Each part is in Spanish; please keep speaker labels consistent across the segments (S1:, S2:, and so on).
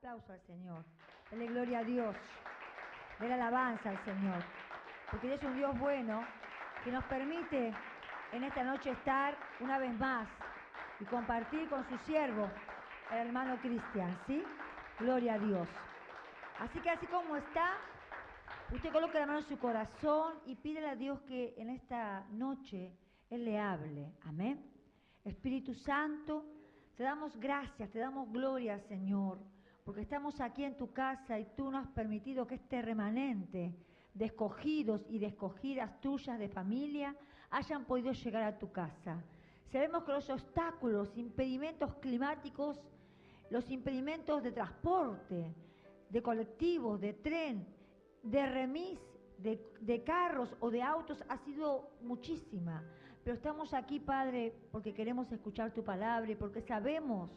S1: aplauso al Señor. Dele gloria a Dios. Dele alabanza al Señor. Porque Dios es un Dios bueno que nos permite en esta noche estar una vez más y compartir con su siervo, el hermano Cristian, ¿sí? Gloria a Dios. Así que así como está, usted coloque la mano en su corazón y pídele a Dios que en esta noche Él le hable. Amén. Espíritu Santo, te damos gracias, te damos gloria, Señor, porque estamos aquí en tu casa y tú nos has permitido que este remanente de escogidos y de escogidas tuyas de familia hayan podido llegar a tu casa. Sabemos que los obstáculos, impedimentos climáticos, los impedimentos de transporte, de colectivos, de tren, de remis, de carros o de autos ha sido muchísima. Pero estamos aquí, Padre, porque queremos escuchar tu palabra y porque sabemos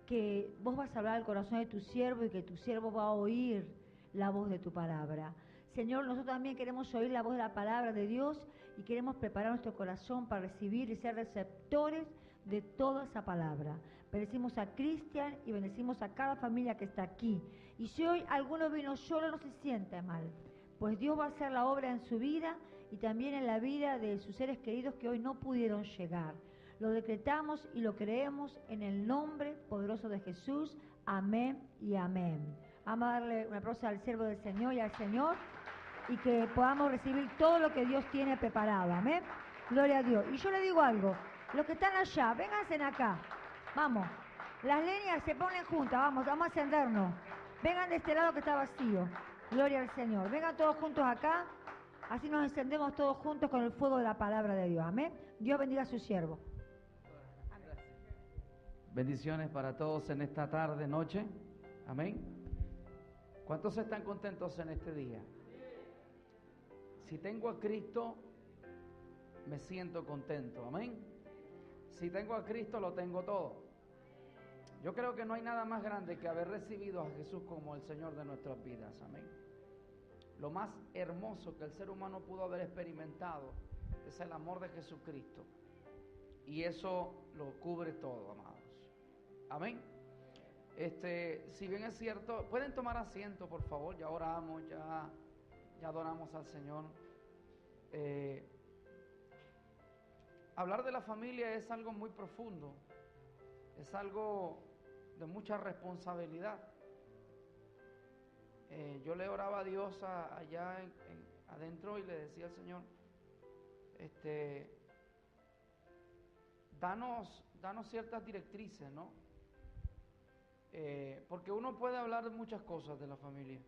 S1: que vos vas a hablar al corazón de tu siervo y que tu siervo va a oír la voz de tu palabra. Señor, nosotros también queremos oír la voz de la palabra de Dios y queremos preparar nuestro corazón para recibir y ser receptores de toda esa palabra. Bendecimos a Cristian y bendecimos a cada familia que está aquí. Y si hoy alguno vino solo, no se sienta mal, pues Dios va a hacer la obra en su vida y también en la vida de sus seres queridos que hoy no pudieron llegar. Lo decretamos y lo creemos en el nombre poderoso de Jesús. Amén y amén. Vamos a darle un aplauso al siervo del Señor y al Señor y que podamos recibir todo lo que Dios tiene preparado. Amén. Gloria a Dios. Y yo le digo algo, los que están allá, vénganse acá. Vamos, las leñas se ponen juntas, vamos a encendernos. Vengan de este lado que está vacío. Gloria al Señor. Vengan todos juntos acá, así nos encendemos todos juntos con el fuego de la palabra de Dios. Amén. Dios bendiga a su siervo.
S2: Amén. Bendiciones para todos en esta tarde, noche. Amén. ¿Cuántos están contentos en este día? Si tengo a Cristo, me siento contento. Amén. Si tengo a Cristo, lo tengo todo. Yo creo que no hay nada más grande que haber recibido a Jesús como el Señor de nuestras vidas. Amén. Lo más hermoso que el ser humano pudo haber experimentado es el amor de Jesucristo. Y eso lo cubre todo, amados. Amén. Si bien es cierto, pueden tomar asiento, por favor. Ya oramos, ya adoramos al Señor. Hablar de la familia es algo muy profundo. Es algo de mucha responsabilidad. Yo le oraba a Dios allá adentro y le decía al Señor, danos ciertas directrices, ¿no? Porque uno puede hablar de muchas cosas de la familia,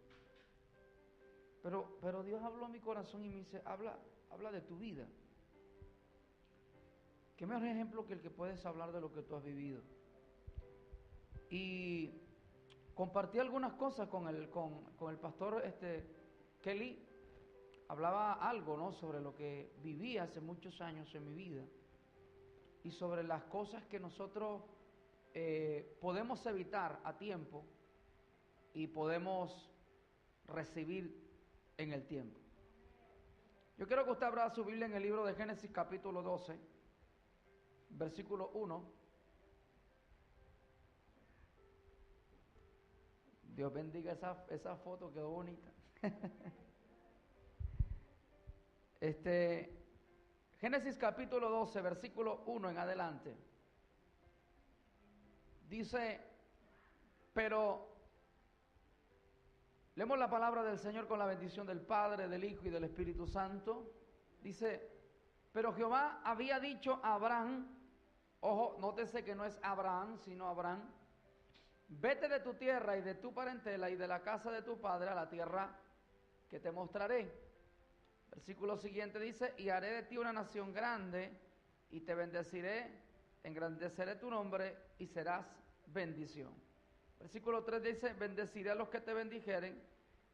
S2: pero Dios habló a mi corazón y me dice, habla de tu vida. ¿Qué mejor ejemplo que el que puedes hablar de lo que tú has vivido? Y compartí algunas cosas con el pastor Kelly. Hablaba algo, ¿no?, sobre lo que viví hace muchos años en mi vida y sobre las cosas que nosotros podemos evitar a tiempo y podemos recibir en el tiempo. Yo quiero que usted abra su Biblia en el libro de Génesis capítulo 12, versículo 1. Dios bendiga esa foto, quedó bonita. Génesis capítulo 12, versículo 1 en adelante. Dice, pero leemos la palabra del Señor con la bendición del Padre, del Hijo y del Espíritu Santo. Dice, pero Jehová había dicho a Abraham, ojo, nótese que no es Abraham, sino Abraham, vete de tu tierra y de tu parentela y de la casa de tu padre a la tierra que te mostraré. Versículo siguiente dice, y haré de ti una nación grande y te bendeciré, engrandeceré tu nombre y serás bendición. Versículo 3 dice, bendeciré a los que te bendijeren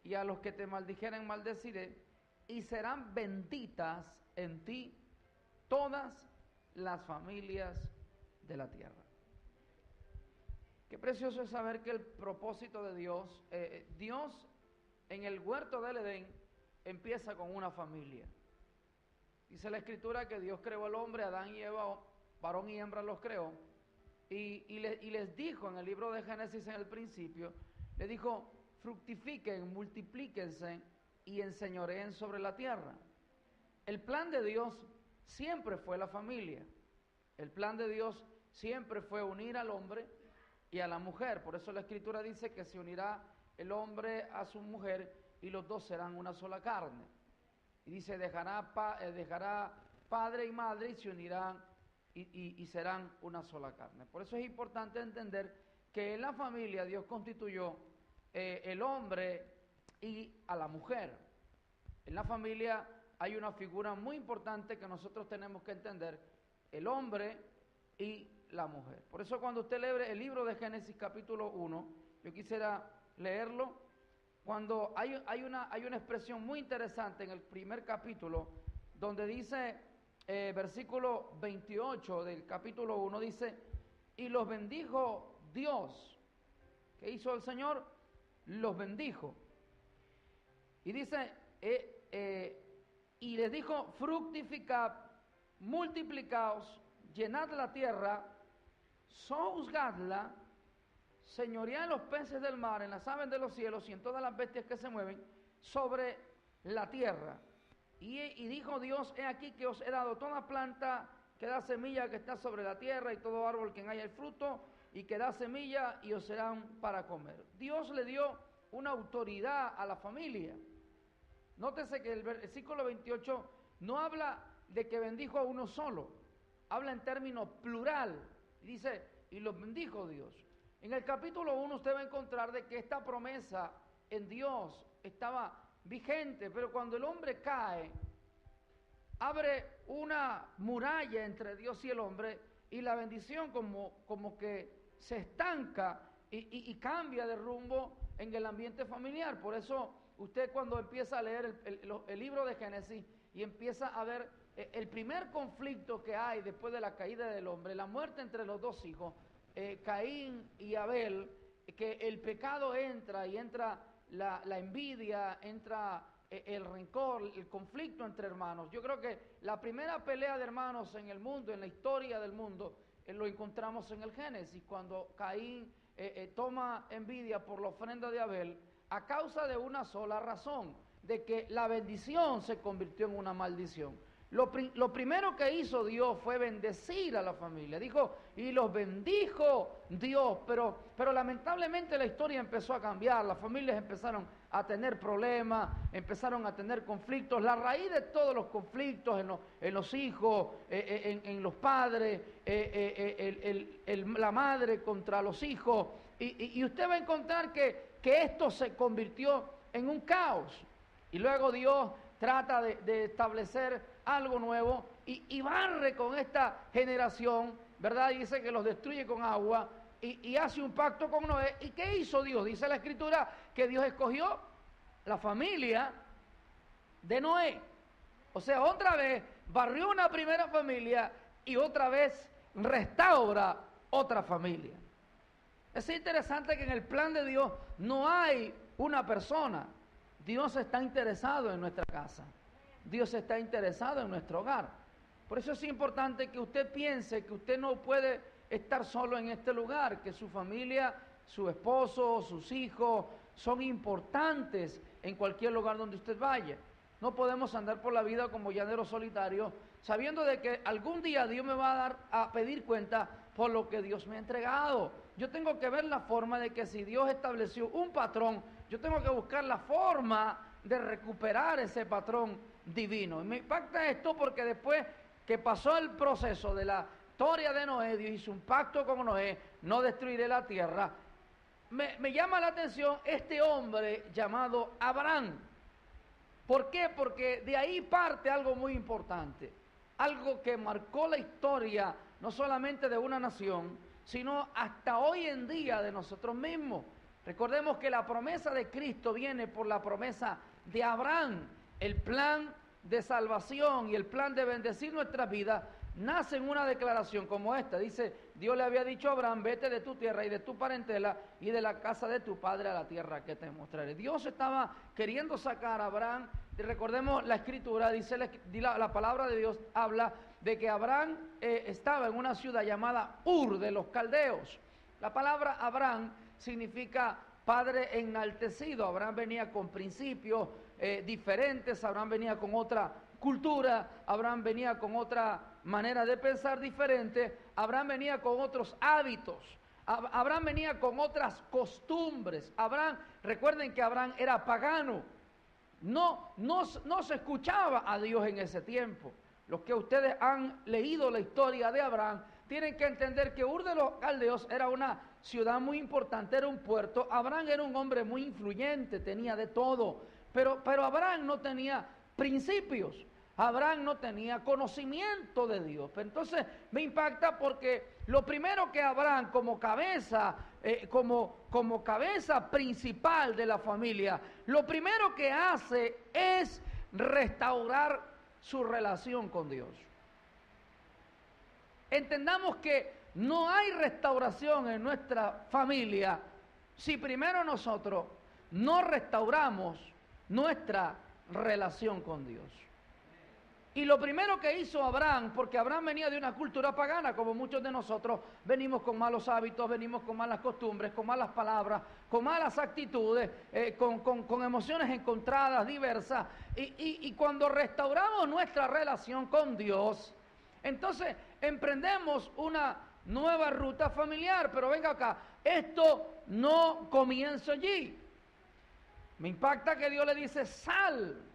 S2: y a los que te maldijeren maldeciré, y serán benditas en ti todas las familias de la tierra. Qué precioso es saber que el propósito de Dios, Dios en el huerto del Edén empieza con una familia. Dice la Escritura que Dios creó al hombre, Adán y Eva, varón y hembra los creó, y les dijo en el libro de Génesis en el principio le dijo, fructifiquen, multiplíquense y enseñoreen sobre la tierra. El plan de Dios siempre fue la familia. El plan de Dios siempre fue unir al hombre y a la mujer. Por eso la Escritura dice que se unirá el hombre a su mujer y los dos serán una sola carne. Y dice, dejará padre y madre y se unirán y serán una sola carne. Por eso es importante entender que en la familia Dios constituyó el hombre y a la mujer. En la familia hay una figura muy importante que nosotros tenemos que entender, el hombre y la mujer. Por eso cuando usted lee el libro de Génesis capítulo 1, yo quisiera leerlo, cuando hay una expresión muy interesante en el primer capítulo, donde dice, versículo 28 del capítulo 1, dice, y los bendijo Dios. ¿Qué hizo el Señor? Los bendijo. Y dice, y les dijo, fructificad, multiplicaos, llenad la tierra, sojuzgadla, señoread en los peces del mar, en las aves de los cielos y en todas las bestias que se mueven sobre la tierra. Y dijo Dios, he aquí que os he dado toda planta que da semilla que está sobre la tierra y todo árbol que en haya el fruto y que da semilla y os serán para comer. Dios le dio una autoridad a la familia. Nótese que el versículo 28 no habla de que bendijo a uno solo, habla en términos plural, y dice, y los bendijo Dios. En el capítulo 1 usted va a encontrar de que esta promesa en Dios estaba vigente, pero cuando el hombre cae, abre una muralla entre Dios y el hombre, y la bendición como que se estanca y cambia de rumbo en el ambiente familiar. Por eso usted cuando empieza a leer el libro de Génesis y empieza a ver el primer conflicto que hay después de la caída del hombre, la muerte entre los dos hijos, Caín y Abel, que el pecado entra y entra la envidia, entra el rencor, el conflicto entre hermanos. Yo creo que la primera pelea de hermanos en el mundo, en la historia del mundo, lo encontramos en el Génesis, cuando Caín toma envidia por la ofrenda de Abel, a causa de una sola razón, de que la bendición se convirtió en una maldición. Lo primero que hizo Dios fue bendecir a la familia. Dijo, y los bendijo Dios, pero lamentablemente la historia empezó a cambiar. Las familias empezaron a tener problemas, empezaron a tener conflictos. La raíz de todos los conflictos en los hijos, en los padres, la madre contra los hijos. Y usted va a encontrar que esto se convirtió en un caos. Y luego Dios trata de establecer algo nuevo y barre con esta generación, ¿verdad? Y dice que los destruye con agua y hace un pacto con Noé. ¿Y qué hizo Dios? Dice la Escritura que Dios escogió la familia de Noé. O sea, otra vez barrió una primera familia y otra vez restaura otra familia. Es interesante que en el plan de Dios no hay una persona. Dios está interesado en nuestra casa. Dios está interesado en nuestro hogar. Por eso es importante que usted piense que usted no puede estar solo en este lugar, que su familia, su esposo, sus hijos son importantes en cualquier lugar donde usted vaya. No podemos andar por la vida como llaneros solitarios, sabiendo de que algún día Dios me va a dar a pedir cuenta por lo que Dios me ha entregado. Yo tengo que ver la forma de que si Dios estableció un patrón, yo tengo que buscar la forma de recuperar ese patrón divino. Y me impacta esto porque después que pasó el proceso de la historia de Noé, Dios hizo un pacto con Noé, no destruiré la tierra. Me llama la atención este hombre llamado Abraham. ¿Por qué? Porque de ahí parte algo muy importante, algo que marcó la historia no solamente de una nación, sino hasta hoy en día de nosotros mismos. Recordemos que la promesa de Cristo viene por la promesa de Abraham. El plan de salvación y el plan de bendecir nuestras vidas nace en una declaración como esta. Dice, Dios le había dicho a Abraham, vete de tu tierra y de tu parentela y de la casa de tu padre a la tierra que te mostraré. Dios estaba queriendo sacar a Abraham. Y recordemos la Escritura, dice la palabra de Dios, habla de que Abraham estaba en una ciudad llamada Ur de los Caldeos. La palabra Abraham significa padre enaltecido. Abraham venía con principios diferentes, Abraham venía con otra cultura, Abraham venía con otra manera de pensar diferente, Abraham venía con otros hábitos, Abraham venía con otras costumbres. Abraham, recuerden que Abraham era pagano, no se escuchaba a Dios en ese tiempo. Los que ustedes han leído la historia de Abraham tienen que entender que Ur de los Caldeos era una ciudad muy importante, era un puerto. Abraham era un hombre muy influyente, tenía de todo, pero Abraham no tenía principios, Abraham no tenía conocimiento de Dios. Entonces me impacta porque lo primero que Abraham como cabeza, como cabeza principal de la familia, lo primero que hace es restaurar su relación con Dios. Entendamos que no hay restauración en nuestra familia si primero nosotros no restauramos nuestra relación con Dios. Y lo primero que hizo Abraham, porque Abraham venía de una cultura pagana, como muchos de nosotros, venimos con malos hábitos, venimos con malas costumbres, con malas palabras, con malas actitudes, con emociones encontradas, diversas. Y cuando restauramos nuestra relación con Dios, entonces emprendemos una nueva ruta familiar. Pero venga acá, esto no comienza allí. Me impacta que Dios le dice, sal.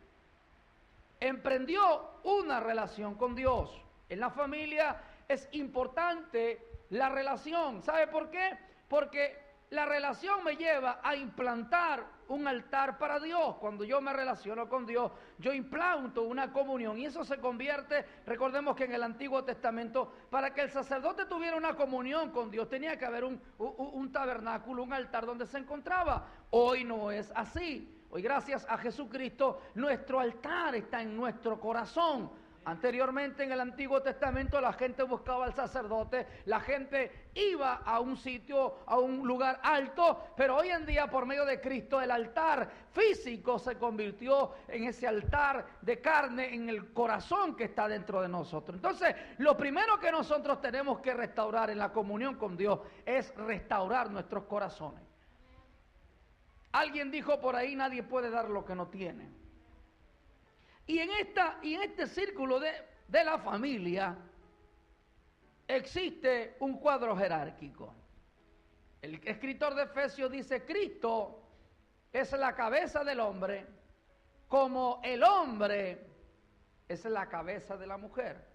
S2: Emprendió una relación con Dios. En la familia es importante la relación. ¿Sabe por qué? Porque la relación me lleva a implantar un altar para Dios. Cuando yo me relaciono con Dios, yo implanto una comunión y eso se convierte, recordemos que en el Antiguo Testamento, para que el sacerdote tuviera una comunión con Dios, tenía que haber un tabernáculo, un altar donde se encontraba. Hoy no es así. Hoy, gracias a Jesucristo, nuestro altar está en nuestro corazón. Anteriormente, en el Antiguo Testamento, la gente buscaba al sacerdote, la gente iba a un sitio, a un lugar alto, pero hoy en día, por medio de Cristo, el altar físico se convirtió en ese altar de carne, en el corazón que está dentro de nosotros. Entonces, lo primero que nosotros tenemos que restaurar en la comunión con Dios es restaurar nuestros corazones. Alguien dijo por ahí, nadie puede dar lo que no tiene. Y en este círculo de la familia existe un cuadro jerárquico. El escritor de Efesios dice, Cristo es la cabeza del hombre, como el hombre es la cabeza de la mujer.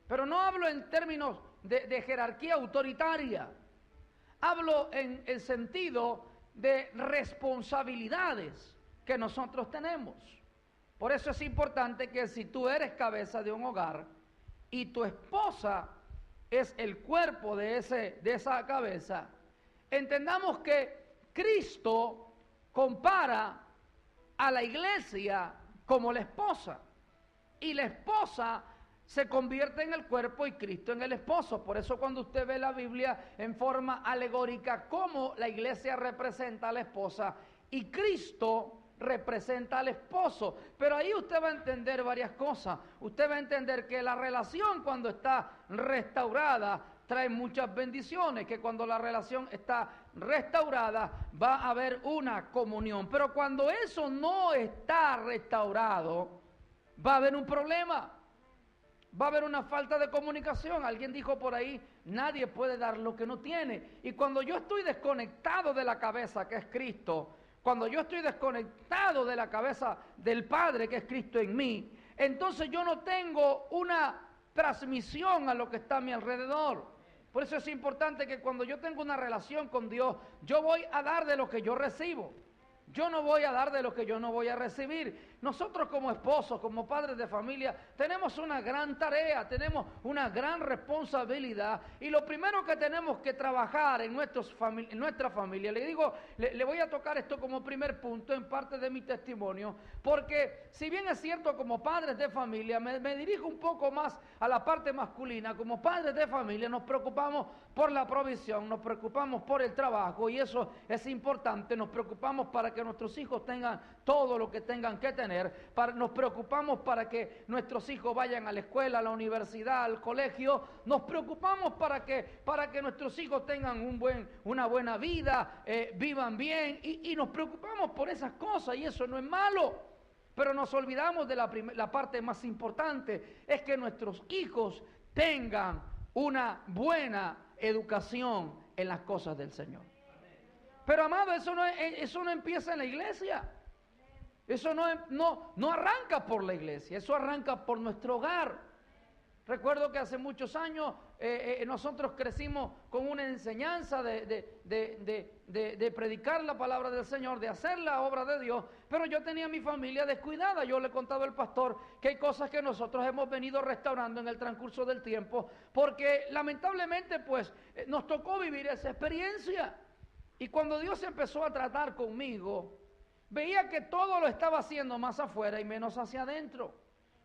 S2: Pero no hablo en términos de jerarquía autoritaria, hablo en el sentido de responsabilidades que nosotros tenemos. Por eso es importante que si tú eres cabeza de un hogar y tu esposa es el cuerpo de esa cabeza, entendamos que Cristo compara a la iglesia como la esposa, y la esposa se convierte en el cuerpo y Cristo en el esposo. Por eso cuando usted ve la Biblia en forma alegórica, cómo la iglesia representa a la esposa y Cristo representa al esposo. Pero ahí usted va a entender varias cosas. Usted va a entender que la relación, cuando está restaurada, trae muchas bendiciones, que cuando la relación está restaurada va a haber una comunión. Pero cuando eso no está restaurado, va a haber un problema. Va a haber una falta de comunicación. Alguien dijo por ahí, nadie puede dar lo que no tiene. Y cuando yo estoy desconectado de la cabeza, que es Cristo, cuando yo estoy desconectado de la cabeza del Padre, que es Cristo en mí, entonces yo no tengo una transmisión a lo que está a mi alrededor. Por eso es importante que cuando yo tengo una relación con Dios, yo voy a dar de lo que yo recibo. Yo no voy a dar de lo que yo no voy a recibir. Nosotros como esposos, como padres de familia, tenemos una gran tarea, tenemos una gran responsabilidad. Y lo primero que tenemos que trabajar en nuestra familia, le digo, le voy a tocar esto como primer punto en parte de mi testimonio, porque si bien es cierto como padres de familia, me dirijo un poco más a la parte masculina. Como padres de familia nos preocupamos por la provisión, nos preocupamos por el trabajo, y eso es importante. Nos preocupamos para que nuestros hijos tengan todo lo que tengan que tener. tener, nos preocupamos para que nuestros hijos vayan a la escuela, a la universidad, al colegio, nos preocupamos para que nuestros hijos tengan una buena vida, vivan bien, y nos preocupamos por esas cosas, y eso no es malo. Pero nos olvidamos de la parte más importante, es que nuestros hijos tengan una buena educación en las cosas del Señor. Pero amado, eso no empieza en la iglesia. Eso no arranca por la iglesia, eso arranca por nuestro hogar. Recuerdo que hace muchos años nosotros crecimos con una enseñanza de predicar la palabra del Señor, de hacer la obra de Dios, pero yo tenía mi familia descuidada. Yo le contaba al pastor que hay cosas que nosotros hemos venido restaurando en el transcurso del tiempo, porque lamentablemente pues nos tocó vivir esa experiencia. Y cuando Dios empezó a tratar conmigo, veía que todo lo estaba haciendo más afuera y menos hacia adentro.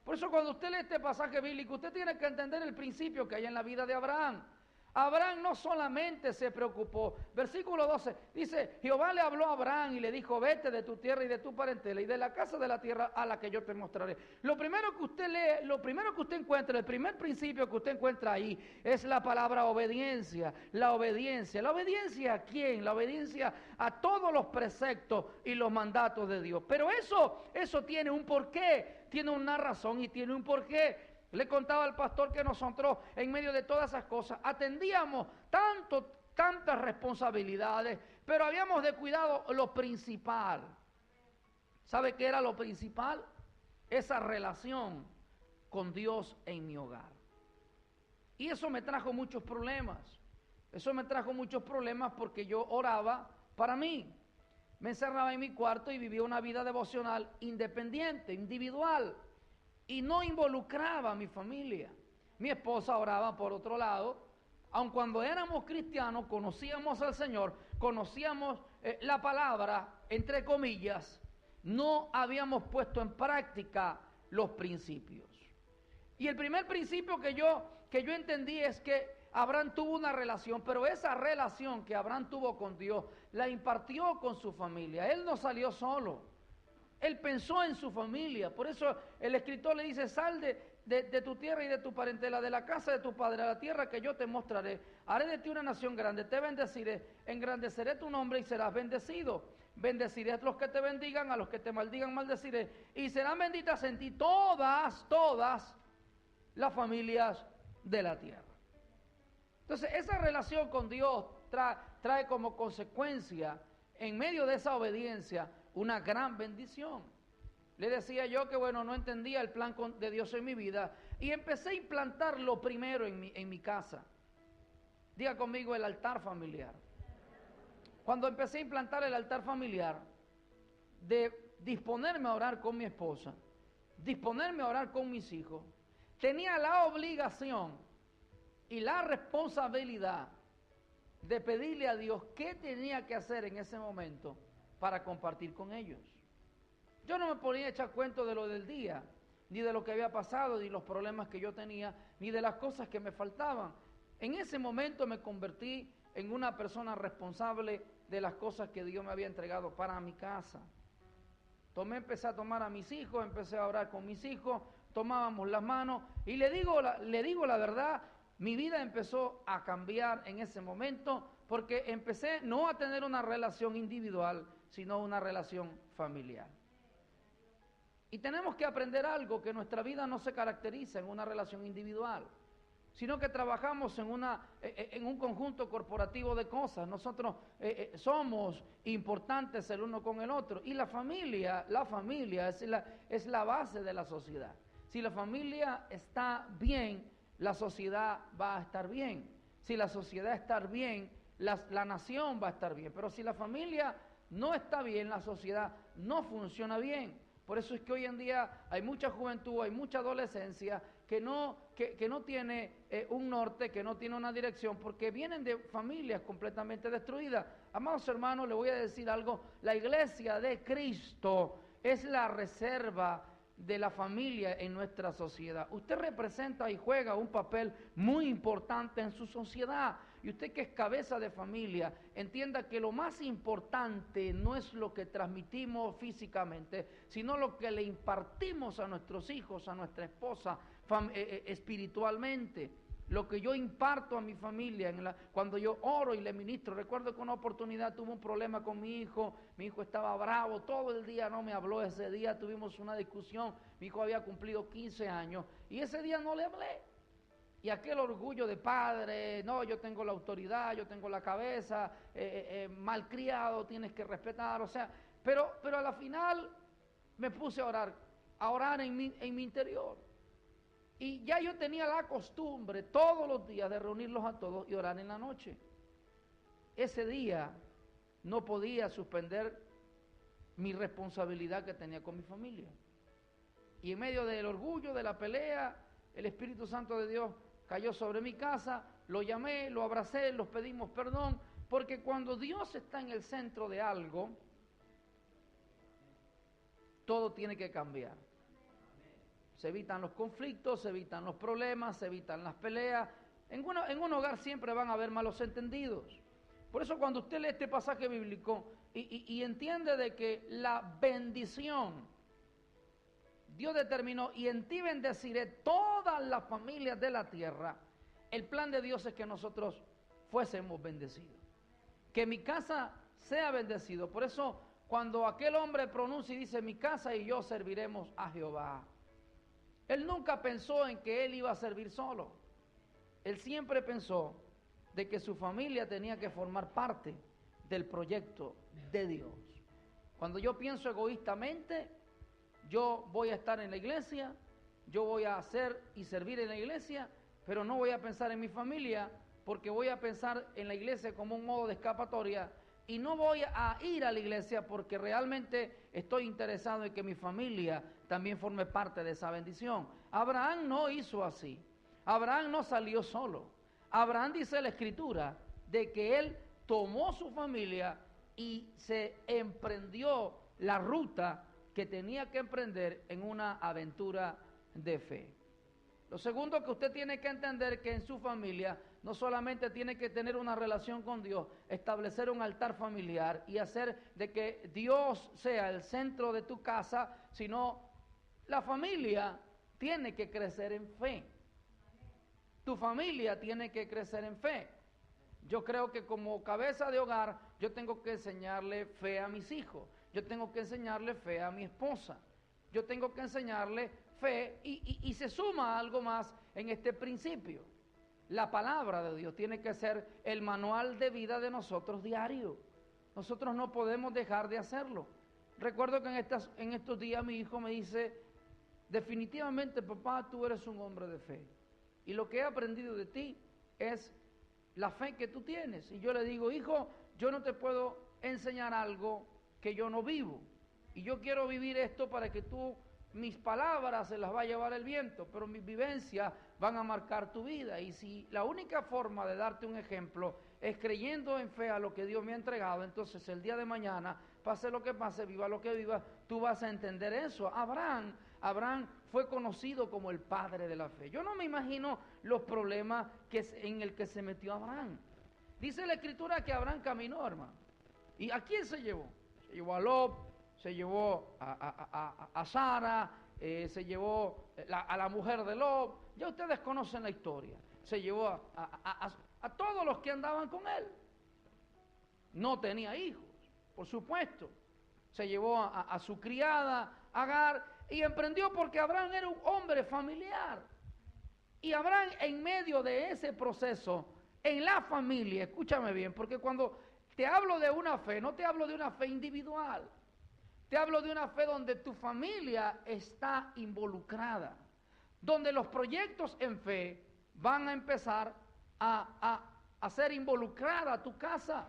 S2: Por eso cuando usted lee este pasaje bíblico, usted tiene que entender el principio que hay en la vida de Abraham. Abraham no solamente se preocupó. Versículo 12 dice, Jehová le habló a Abraham y le dijo, vete de tu tierra y de tu parentela y de la casa de la tierra a la que yo te mostraré. Lo primero que usted lee, lo primero que usted encuentra, el primer principio que usted encuentra ahí es la palabra obediencia. La obediencia. ¿La obediencia a quién? La obediencia a todos los preceptos y los mandatos de Dios. Pero eso tiene un porqué, tiene una razón y tiene un porqué. Le contaba al pastor que nosotros en medio de todas esas cosas atendíamos tantas responsabilidades, pero habíamos descuidado lo principal. ¿Sabe qué era lo principal? Esa relación con Dios en mi hogar. Y eso me trajo muchos problemas. Eso me trajo muchos problemas porque yo oraba para mí. Me encerraba en mi cuarto y vivía una vida devocional independiente, individual. Y no involucraba a mi familia. Mi esposa oraba por otro lado. Aun cuando éramos cristianos, conocíamos al Señor, conocíamos la palabra, entre comillas, no habíamos puesto en práctica los principios. Y el primer principio que yo entendí es que Abraham tuvo una relación, pero esa relación que Abraham tuvo con Dios, la impartió con su familia. Él no salió solo. Él pensó en su familia. Por eso el escritor le dice, sal de tu tierra y de tu parentela, de la casa de tu padre, a la tierra que yo te mostraré. Haré de ti una nación grande, te bendeciré, engrandeceré tu nombre y serás bendecido. Bendeciré a los que te bendigan, a los que te maldigan maldeciré. Y serán benditas en ti todas las familias de la tierra. Entonces esa relación con Dios trae como consecuencia, en medio de esa obediencia, una gran bendición. Le decía yo que no entendía el plan de Dios en mi vida y empecé a implantar lo primero en mi casa. Diga conmigo, el altar familiar. Cuando empecé a implantar el altar familiar, de disponerme a orar con mi esposa, disponerme a orar con mis hijos, tenía la obligación y la responsabilidad de pedirle a Dios qué tenía que hacer en ese momento para compartir con ellos. Yo no me ponía a echar cuento de lo del día, ni de lo que había pasado, ni los problemas que yo tenía, ni de las cosas que me faltaban. En ese momento me convertí en una persona responsable de las cosas que Dios me había entregado para mi casa. Empecé a tomar a mis hijos, empecé a orar con mis hijos, tomábamos las manos y le digo la verdad, mi vida empezó a cambiar en ese momento porque empecé no a tener una relación individual, sino una relación familiar. Y tenemos que aprender algo, que nuestra vida no se caracteriza en una relación individual, sino que trabajamos en un conjunto corporativo de cosas. Nosotros somos importantes el uno con el otro. Y la familia es la base de la sociedad. Si la familia está bien, la sociedad va a estar bien. Si la sociedad está bien, la nación va a estar bien. Pero si la familia no está bien, la sociedad no funciona bien. Por eso es que hoy en día hay mucha juventud, hay mucha adolescencia que no tiene un norte, que no tiene una dirección, porque vienen de familias completamente destruidas. Amados hermanos, le voy a decir algo, la iglesia de Cristo es la reserva de la familia en nuestra sociedad. Usted representa y juega un papel muy importante en su sociedad. y usted que es cabeza de familia, entienda que lo más importante no es lo que transmitimos físicamente, sino lo que le impartimos a nuestros hijos, a nuestra esposa, espiritualmente. Lo que yo imparto a mi familia, cuando yo oro y le ministro. Recuerdo que una oportunidad tuve un problema con mi hijo estaba bravo, todo el día no me habló, ese día tuvimos una discusión, mi hijo había cumplido 15 años, y ese día no le hablé. Y aquel orgullo de padre, no, yo tengo la autoridad, yo tengo la cabeza, malcriado, tienes que respetar, o sea, pero a la final me puse a orar en mi interior. Y ya yo tenía la costumbre todos los días de reunirlos a todos y orar en la noche. Ese día no podía suspender mi responsabilidad que tenía con mi familia. Y en medio del orgullo, de la pelea, el Espíritu Santo de Dios cayó sobre mi casa, lo llamé, lo abracé, los pedimos perdón, porque cuando Dios está en el centro de algo, todo tiene que cambiar. Se evitan los conflictos, se evitan los problemas, se evitan las peleas. En un hogar siempre van a haber malos entendidos. Por eso cuando usted lee este pasaje bíblico y entiende de que la bendición, Dios determinó, y en ti bendeciré todas las familias de la tierra, el plan de Dios es que nosotros fuésemos bendecidos. Que mi casa sea bendecido. Por eso cuando aquel hombre pronuncia y dice, mi casa y yo serviremos a Jehová, él nunca pensó en que él iba a servir solo. Él siempre pensó de que su familia tenía que formar parte del proyecto de Dios. Cuando yo pienso egoístamente, yo voy a estar en la iglesia, yo voy a hacer y servir en la iglesia, pero no voy a pensar en mi familia, porque voy a pensar en la iglesia como un modo de escapatoria, y no voy a ir a la iglesia porque realmente estoy interesado en que mi familia también forme parte de esa bendición. Abraham no hizo así. Abraham no salió solo. Abraham, dice la Escritura, de que él tomó su familia y se emprendió la ruta que tenía que emprender en una aventura de fe. Lo segundo que usted tiene que entender, que en su familia no solamente tiene que tener una relación con Dios, establecer un altar familiar y hacer de que Dios sea el centro de tu casa, sino la familia tiene que crecer en fe. Tu familia tiene que crecer en fe. Yo creo que como cabeza de hogar, yo tengo que enseñarle fe a mis hijos, yo tengo que enseñarle fe a mi esposa, yo tengo que enseñarle fe y se suma algo más en este principio. La palabra de Dios tiene que ser el manual de vida de nosotros diario. Nosotros no podemos dejar de hacerlo. Recuerdo que en estos días mi hijo me dice, definitivamente papá, tú eres un hombre de fe. Y lo que he aprendido de ti es la fe que tú tienes. Y yo le digo, hijo, yo no te puedo enseñar algo que yo no vivo. Y yo quiero vivir esto para que tú, mis palabras se las va a llevar el viento, pero mis vivencias van a marcar tu vida. Y si la única forma de darte un ejemplo es creyendo en fe a lo que Dios me ha entregado, entonces el día de mañana, pase lo que pase, viva lo que viva, tú vas a entender eso. Abraham fue conocido como el padre de la fe. Yo no me imagino los problemas en el que se metió Abraham. Dice la Escritura que Abraham caminó, hermano. ¿Y a quién se llevó? Se llevó a Lot, se llevó a Sara, se llevó a la mujer de Lot. Ya ustedes conocen la historia. Se llevó a todos los que andaban con él. No tenía hijos, por supuesto. Se llevó a su criada, Agar, y emprendió porque Abraham era un hombre familiar. Y Abraham, en medio de ese proceso, en la familia, escúchame bien, porque cuando te hablo de una fe, no te hablo de una fe individual. Te hablo de una fe donde tu familia está involucrada, donde los proyectos en fe van a empezar a ser involucrada a tu casa.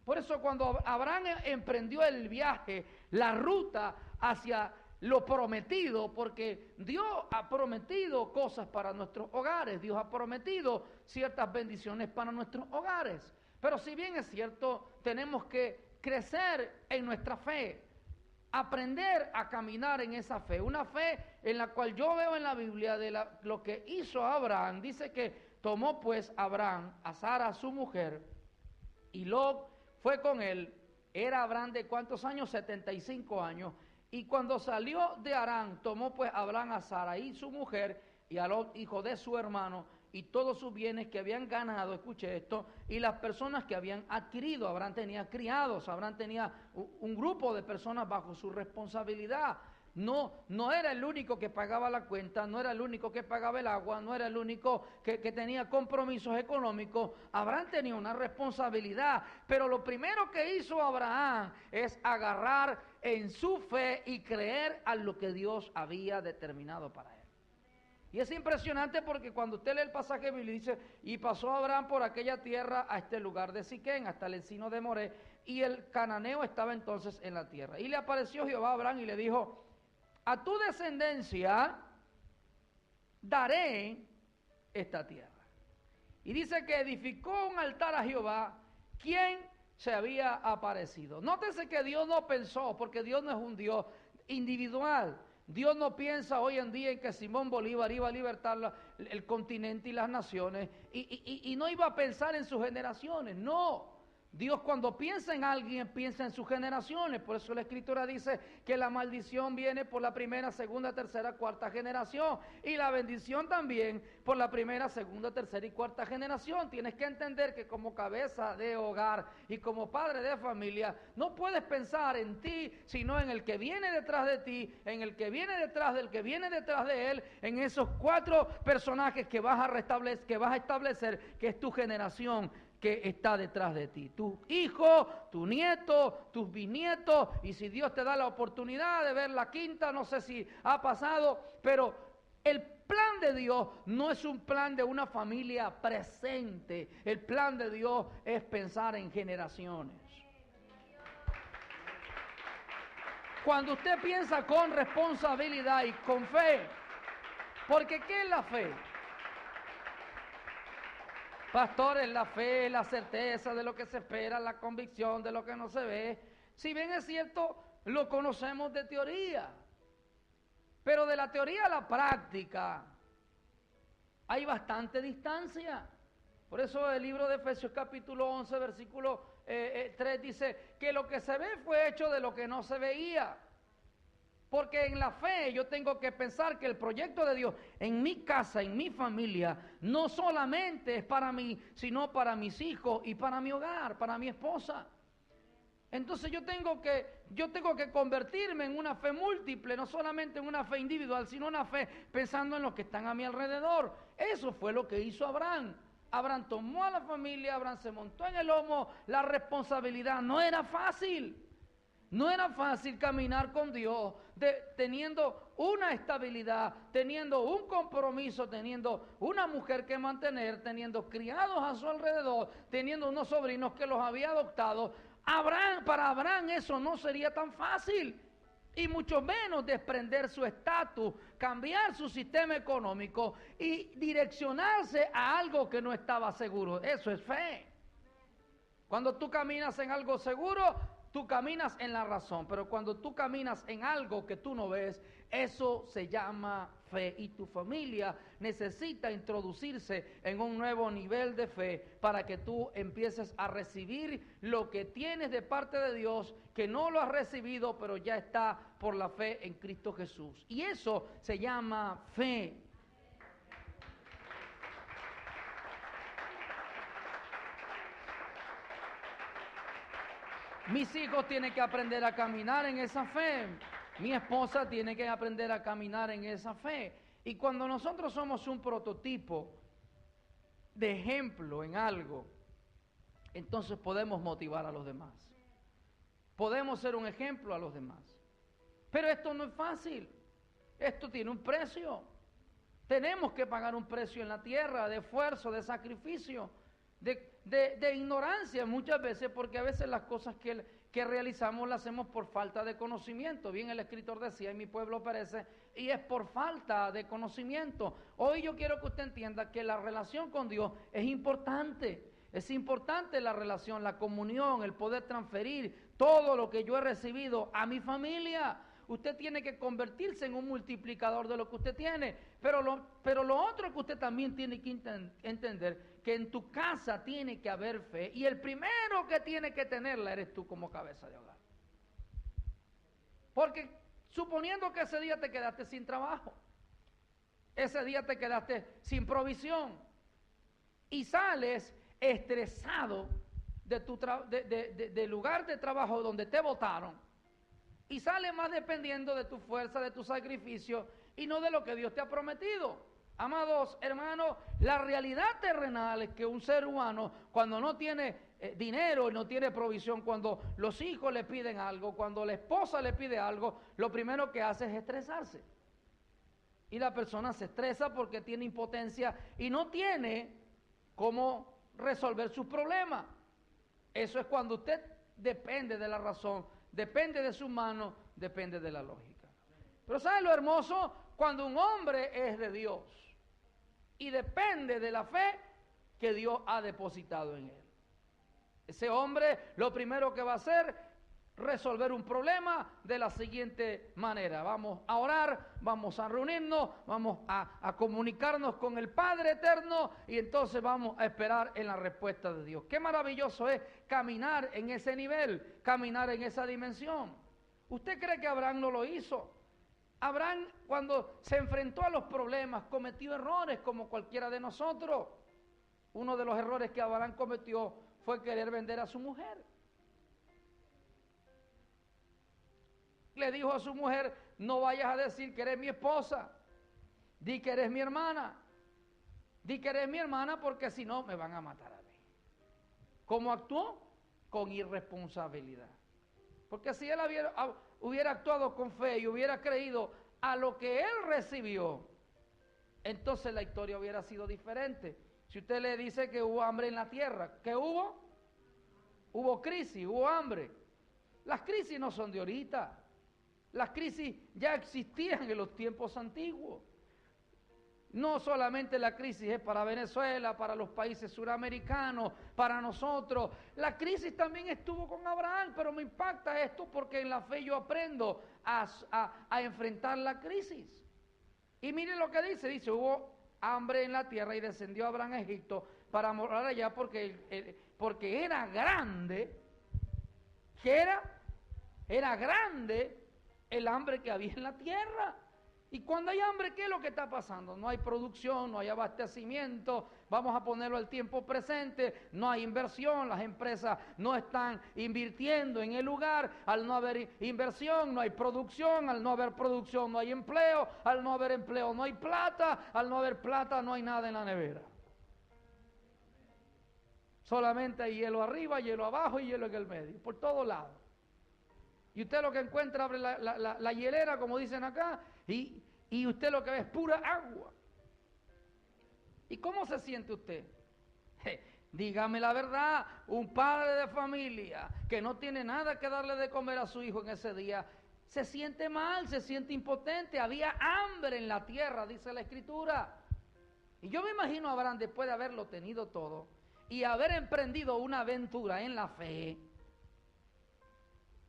S2: Por eso cuando Abraham emprendió el viaje, la ruta hacia lo prometido, porque Dios ha prometido cosas para nuestros hogares, Dios ha prometido ciertas bendiciones para nuestros hogares. Pero si bien es cierto, tenemos que crecer en nuestra fe, aprender a caminar en esa fe, una fe en la cual yo veo en la Biblia de lo que hizo Abraham. Dice que tomó pues Abraham a Sara su mujer, y Lot fue con él. Era Abraham de ¿cuántos años? 75 años. Y cuando salió de Harán, tomó pues Abraham a Sarai su mujer, y a Lot, hijo de su hermano, y todos sus bienes que habían ganado, escuche esto, y las personas que habían adquirido. Abraham tenía criados, Abraham tenía un grupo de personas bajo su responsabilidad. No era el único que pagaba la cuenta, no era el único que pagaba el agua, no era el único que tenía compromisos económicos. Abraham tenía una responsabilidad, pero lo primero que hizo Abraham es agarrar en su fe y creer a lo que Dios había determinado para él. Y es impresionante porque cuando usted lee el pasaje bíblico dice, y pasó Abraham por aquella tierra a este lugar de Siquén, hasta el encino de Moré, y el cananeo estaba entonces en la tierra. Y le apareció Jehová a Abraham y le dijo, a tu descendencia daré esta tierra. Y dice que edificó un altar a Jehová, quien se había aparecido. Nótese que Dios no pensó, porque Dios no es un Dios individual. Dios no piensa hoy en día en que Simón Bolívar iba a libertar el continente y las naciones y no iba a pensar en sus generaciones. No, Dios cuando piensa en alguien piensa en sus generaciones. Por eso la Escritura dice que la maldición viene por la primera, segunda, tercera, cuarta generación, y la bendición también por la primera, segunda, tercera y cuarta generación. Tienes que entender que como cabeza de hogar y como padre de familia no puedes pensar en ti, sino en el que viene detrás de ti, en el que viene detrás del que viene detrás de él, en esos 4 personajes que vas a establecer, que es tu generación que está detrás de ti, tu hijo, tu nieto, tus bisnietos, y si Dios te da la oportunidad de ver la quinta, no sé si ha pasado, pero el plan de Dios no es un plan de una familia presente, el plan de Dios es pensar en generaciones. Cuando usted piensa con responsabilidad y con fe, porque ¿qué es la fe? Pastor, es la fe, la certeza de lo que se espera, la convicción de lo que no se ve. Si bien es cierto, lo conocemos de teoría, pero de la teoría a la práctica hay bastante distancia. Por eso el libro de Efesios capítulo 11, versículo 3 dice que lo que se ve fue hecho de lo que no se veía. Porque en la fe yo tengo que pensar que el proyecto de Dios en mi casa, en mi familia, no solamente es para mí, sino para mis hijos y para mi hogar, para mi esposa. Entonces yo tengo que convertirme en una fe múltiple, no solamente en una fe individual, sino una fe pensando en los que están a mi alrededor. Eso fue lo que hizo Abraham. Abraham tomó a la familia, Abraham se montó en el lomo, la responsabilidad no era fácil. No era fácil caminar con Dios, teniendo una estabilidad, teniendo un compromiso, teniendo una mujer que mantener, teniendo criados a su alrededor, teniendo unos sobrinos que los había adoptado. Para Abraham eso no sería tan fácil, y mucho menos desprender su estatus, cambiar su sistema económico y direccionarse a algo que no estaba seguro. Eso es fe. Cuando tú caminas en algo seguro, tú caminas en la razón, pero cuando tú caminas en algo que tú no ves, eso se llama fe, y tu familia necesita introducirse en un nuevo nivel de fe para que tú empieces a recibir lo que tienes de parte de Dios, que no lo has recibido, pero ya está por la fe en Cristo Jesús. Y eso se llama fe. Mis hijos tienen que aprender a caminar en esa fe. Mi esposa tiene que aprender a caminar en esa fe. Y cuando nosotros somos un prototipo de ejemplo en algo, entonces podemos motivar a los demás. Podemos ser un ejemplo a los demás. Pero esto no es fácil. Esto tiene un precio. Tenemos que pagar un precio en la tierra de esfuerzo, de sacrificio, de ignorancia muchas veces, porque a veces las cosas que realizamos las hacemos por falta de conocimiento. Bien, el escritor decía, y mi pueblo perece, y es por falta de conocimiento. Hoy yo quiero que usted entienda que la relación con Dios es importante. Es importante la relación, la comunión, el poder transferir todo lo que yo he recibido a mi familia. usted tiene que convertirse en un multiplicador de lo que usted tiene. Pero lo otro que usted también tiene que entender, que en tu casa tiene que haber fe, y el primero que tiene que tenerla eres tú como cabeza de hogar. Porque suponiendo que ese día te quedaste sin trabajo, ese día te quedaste sin provisión y sales estresado del lugar de trabajo donde te botaron, y sales más dependiendo de tu fuerza, de tu sacrificio, y no de lo que Dios te ha prometido. Amados hermanos, la realidad terrenal es que un ser humano, cuando no tiene dinero y no tiene provisión, cuando los hijos le piden algo, cuando la esposa le pide algo, lo primero que hace es estresarse. Y la persona se estresa porque tiene impotencia y no tiene cómo resolver sus problemas. Eso es cuando usted depende de la razón, depende de su mano, depende de la lógica. Pero ¿sabe lo hermoso? Cuando un hombre es de Dios y depende de la fe que Dios ha depositado en él. Ese hombre lo primero que va a hacer resolver un problema de la siguiente manera: vamos a orar, vamos a reunirnos, vamos a comunicarnos con el Padre eterno, y entonces vamos a esperar en la respuesta de Dios. Qué maravilloso es caminar en ese nivel, caminar en esa dimensión. ¿Usted cree que Abraham no lo hizo? Abraham, cuando se enfrentó a los problemas, cometió errores como cualquiera de nosotros. Uno de los errores que Abraham cometió fue querer vender a su mujer. Le dijo a su mujer: no vayas a decir que eres mi esposa, di que eres mi hermana, di que eres mi hermana, porque si no me van a matar a mí. ¿Cómo actuó? Con irresponsabilidad. Porque si él hubiera actuado con fe y hubiera creído a lo que él recibió, entonces la historia hubiera sido diferente. Si usted le dice que hubo hambre en la tierra, ¿qué hubo? Hubo crisis, hubo hambre. Las crisis no son de ahorita. Las crisis ya existían en los tiempos antiguos. No solamente la crisis es para Venezuela, para los países suramericanos, para nosotros. La crisis también estuvo con Abraham, pero me impacta esto porque en la fe yo aprendo a enfrentar la crisis. Y miren lo que dice, hubo hambre en la tierra y descendió Abraham a Egipto para morar allá porque era grande, era grande el hambre que había en la tierra. Y cuando hay hambre, ¿qué es lo que está pasando? No hay producción, no hay abastecimiento, vamos a ponerlo al tiempo presente, no hay inversión, las empresas no están invirtiendo en el lugar. Al no haber inversión, no hay producción, al no haber producción, no hay empleo, al no haber empleo, no hay plata, al no haber plata, no hay nada en la nevera. Solamente hay hielo arriba, hielo abajo y hielo en el medio, por todos lados. Y usted lo que encuentra, abre la hielera, como dicen acá, y usted lo que ve es pura agua. ¿Y cómo se siente usted? Dígame la verdad, un padre de familia que no tiene nada que darle de comer a su hijo en ese día, se siente mal, se siente impotente. Había hambre en la tierra, dice la Escritura. Y yo me imagino a Abraham, después de haberlo tenido todo y haber emprendido una aventura en la fe,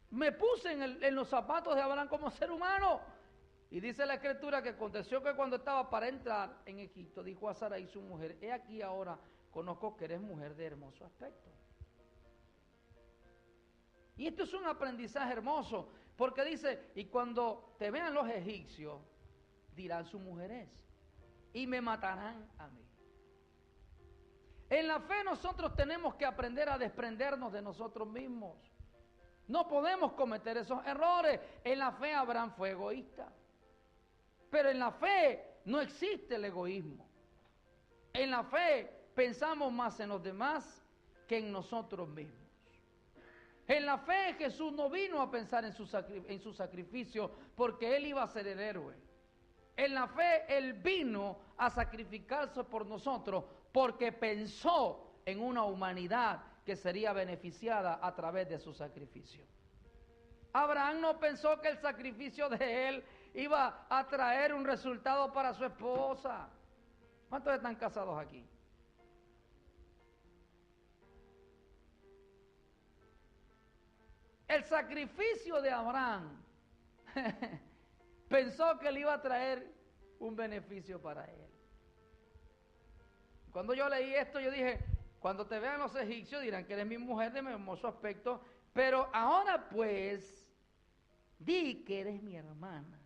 S2: me puse en los zapatos de Abraham como ser humano. Y dice la Escritura que aconteció que cuando estaba para entrar en Egipto, dijo a Sarai su mujer: he aquí ahora conozco que eres mujer de hermoso aspecto. Y esto es un aprendizaje hermoso, porque dice: y cuando te vean los egipcios, dirán su mujer es, y me matarán a mí. En la fe nosotros tenemos que aprender a desprendernos de nosotros mismos. No podemos cometer esos errores. En la fe Abraham fue egoísta. Pero en la fe no existe el egoísmo. En la fe pensamos más en los demás que en nosotros mismos. En la fe Jesús no vino a pensar en su sacrificio porque Él iba a ser el héroe. En la fe Él vino a sacrificarse por nosotros porque pensó en una humanidad que sería beneficiada a través de su sacrificio. Abraham no pensó que el sacrificio de él iba a traer un resultado para su esposa. ¿Cuántos están casados aquí? El sacrificio de Abraham pensó que le iba a traer un beneficio para él. Cuando yo leí esto, yo dije, cuando te vean los egipcios dirán que eres mi mujer de mi hermoso aspecto, pero ahora pues, di que eres mi hermana,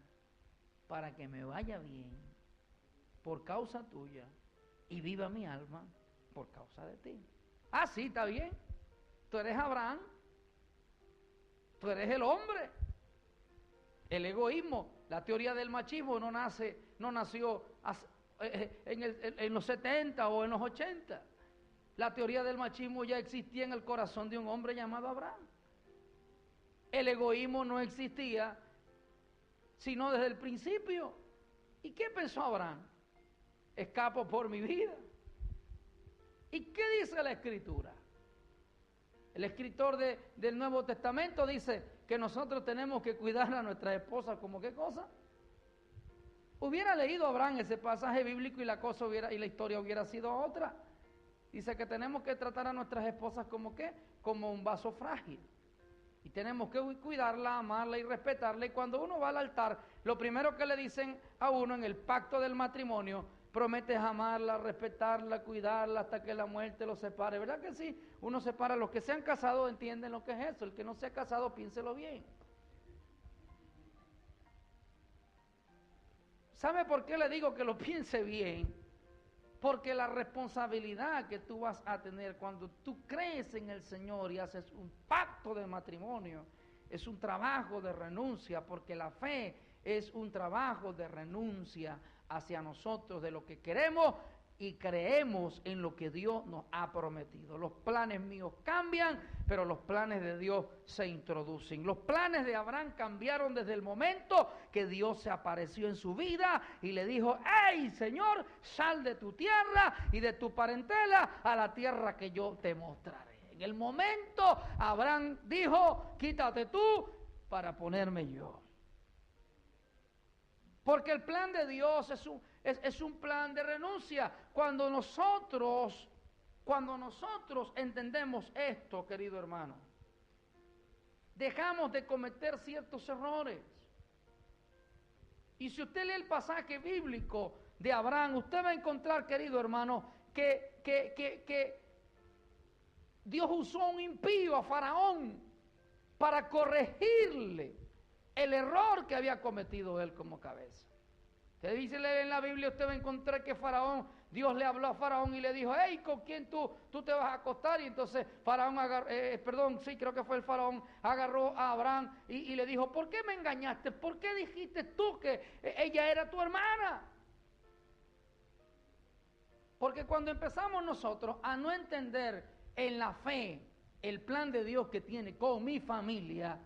S2: para que me vaya bien, por causa tuya, y viva mi alma por causa de ti. Ah, sí, está bien. Tú eres Abraham, tú eres el hombre. El egoísmo, la teoría del machismo no nació en los 70 o en los 80. La teoría del machismo ya existía en el corazón de un hombre llamado Abraham. El egoísmo no existía sino desde el principio. ¿Y qué pensó Abraham? Escapo por mi vida. ¿Y qué dice la Escritura? El escritor del Nuevo Testamento dice que nosotros tenemos que cuidar a nuestras esposas como qué cosa. Hubiera leído Abraham ese pasaje bíblico y la historia hubiera sido otra. Dice que tenemos que tratar a nuestras esposas como qué, como un vaso frágil. Y tenemos que cuidarla, amarla y respetarla. Y cuando uno va al altar, lo primero que le dicen a uno en el pacto del matrimonio, prometes amarla, respetarla, cuidarla hasta que la muerte los separe. ¿Verdad que sí? Uno separa. Los que se han casado entienden lo que es eso. El que no se ha casado, piénselo bien. ¿Sabe por qué le digo que lo piense bien? Porque la responsabilidad que tú vas a tener cuando tú crees en el Señor y haces un pacto de matrimonio, es un trabajo de renuncia, porque la fe es un trabajo de renuncia hacia nosotros, de lo que queremos y creemos en lo que Dios nos ha prometido. Los planes míos cambian, pero los planes de Dios se introducen. Los planes de Abraham cambiaron desde el momento que Dios se apareció en su vida y le dijo: ¡Hey, Señor, sal de tu tierra y de tu parentela a la tierra que yo te mostraré! En el momento Abraham dijo: quítate tú para ponerme yo. Porque el plan de Dios es un plan de renuncia. Cuando nosotros entendemos esto, querido hermano, dejamos de cometer ciertos errores. Y si usted lee el pasaje bíblico de Abraham, usted va a encontrar, querido hermano, que Dios usó a un impío, a Faraón, para corregirle el error que había cometido él como cabeza. Usted dice en la Biblia, usted va a encontrar que Dios le habló a Faraón y le dijo: hey, ¿con quién tú te vas a acostar? Y entonces Faraón creo que fue el Faraón, agarró a Abraham y le dijo: ¿por qué me engañaste? ¿Por qué dijiste tú que ella era tu hermana? Porque cuando empezamos nosotros a no entender en la fe el plan de Dios que tiene con mi familia,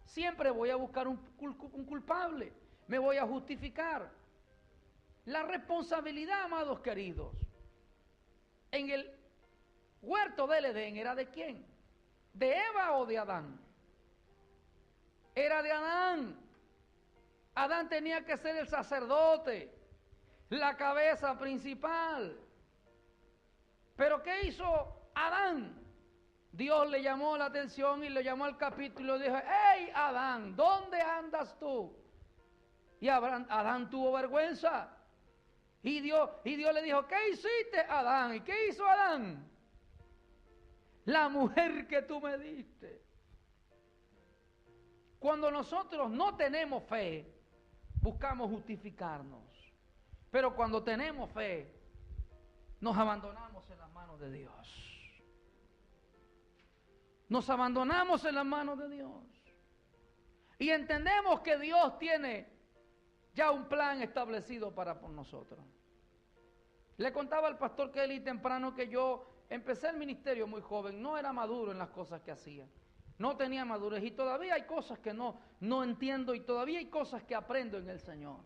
S2: siempre voy a buscar un culpable, me voy a justificar. La responsabilidad, amados queridos, en el huerto del Edén, ¿era de quién? ¿De Eva o de Adán? Era de Adán. Adán tenía que ser el sacerdote, la cabeza principal. ¿Pero qué hizo Adán? Dios le llamó la atención y le llamó al capítulo y le dijo: hey, Adán, ¿dónde andas tú? Y Adán tuvo vergüenza. Y Dios le dijo: ¿qué hiciste, Adán? ¿Y qué hizo Adán? La mujer que tú me diste. Cuando nosotros no tenemos fe, buscamos justificarnos. Pero cuando tenemos fe, nos abandonamos en las manos de Dios. Nos abandonamos en las manos de Dios. Y entendemos que Dios tiene ya un plan establecido por nosotros. Le contaba al pastor Kelly temprano que yo empecé el ministerio muy joven, no era maduro en las cosas que hacía, no tenía madurez y todavía hay cosas que no entiendo y todavía hay cosas que aprendo en el Señor.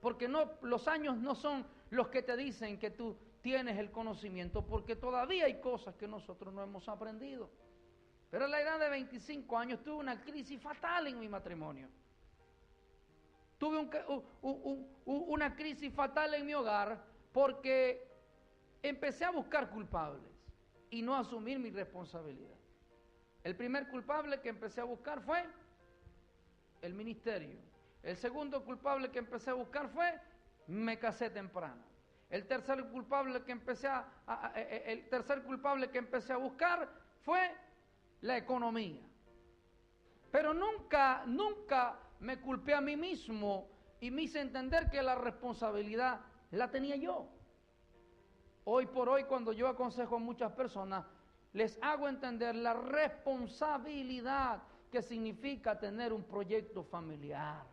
S2: Porque los años no son los que te dicen que tú tienes el conocimiento, porque todavía hay cosas que nosotros no hemos aprendido. Pero a la edad de 25 años tuve una crisis fatal en mi matrimonio. Tuve una crisis fatal en mi hogar porque empecé a buscar culpables y no asumir mi responsabilidad. El primer culpable que empecé a buscar fue el ministerio. El segundo culpable que empecé a buscar fue, me casé temprano. El tercer culpable que empecé a buscar fue la economía. Pero nunca me culpé a mí mismo y me hice entender que la responsabilidad la tenía yo. Hoy por hoy, cuando yo aconsejo a muchas personas, les hago entender la responsabilidad que significa tener un proyecto familiar.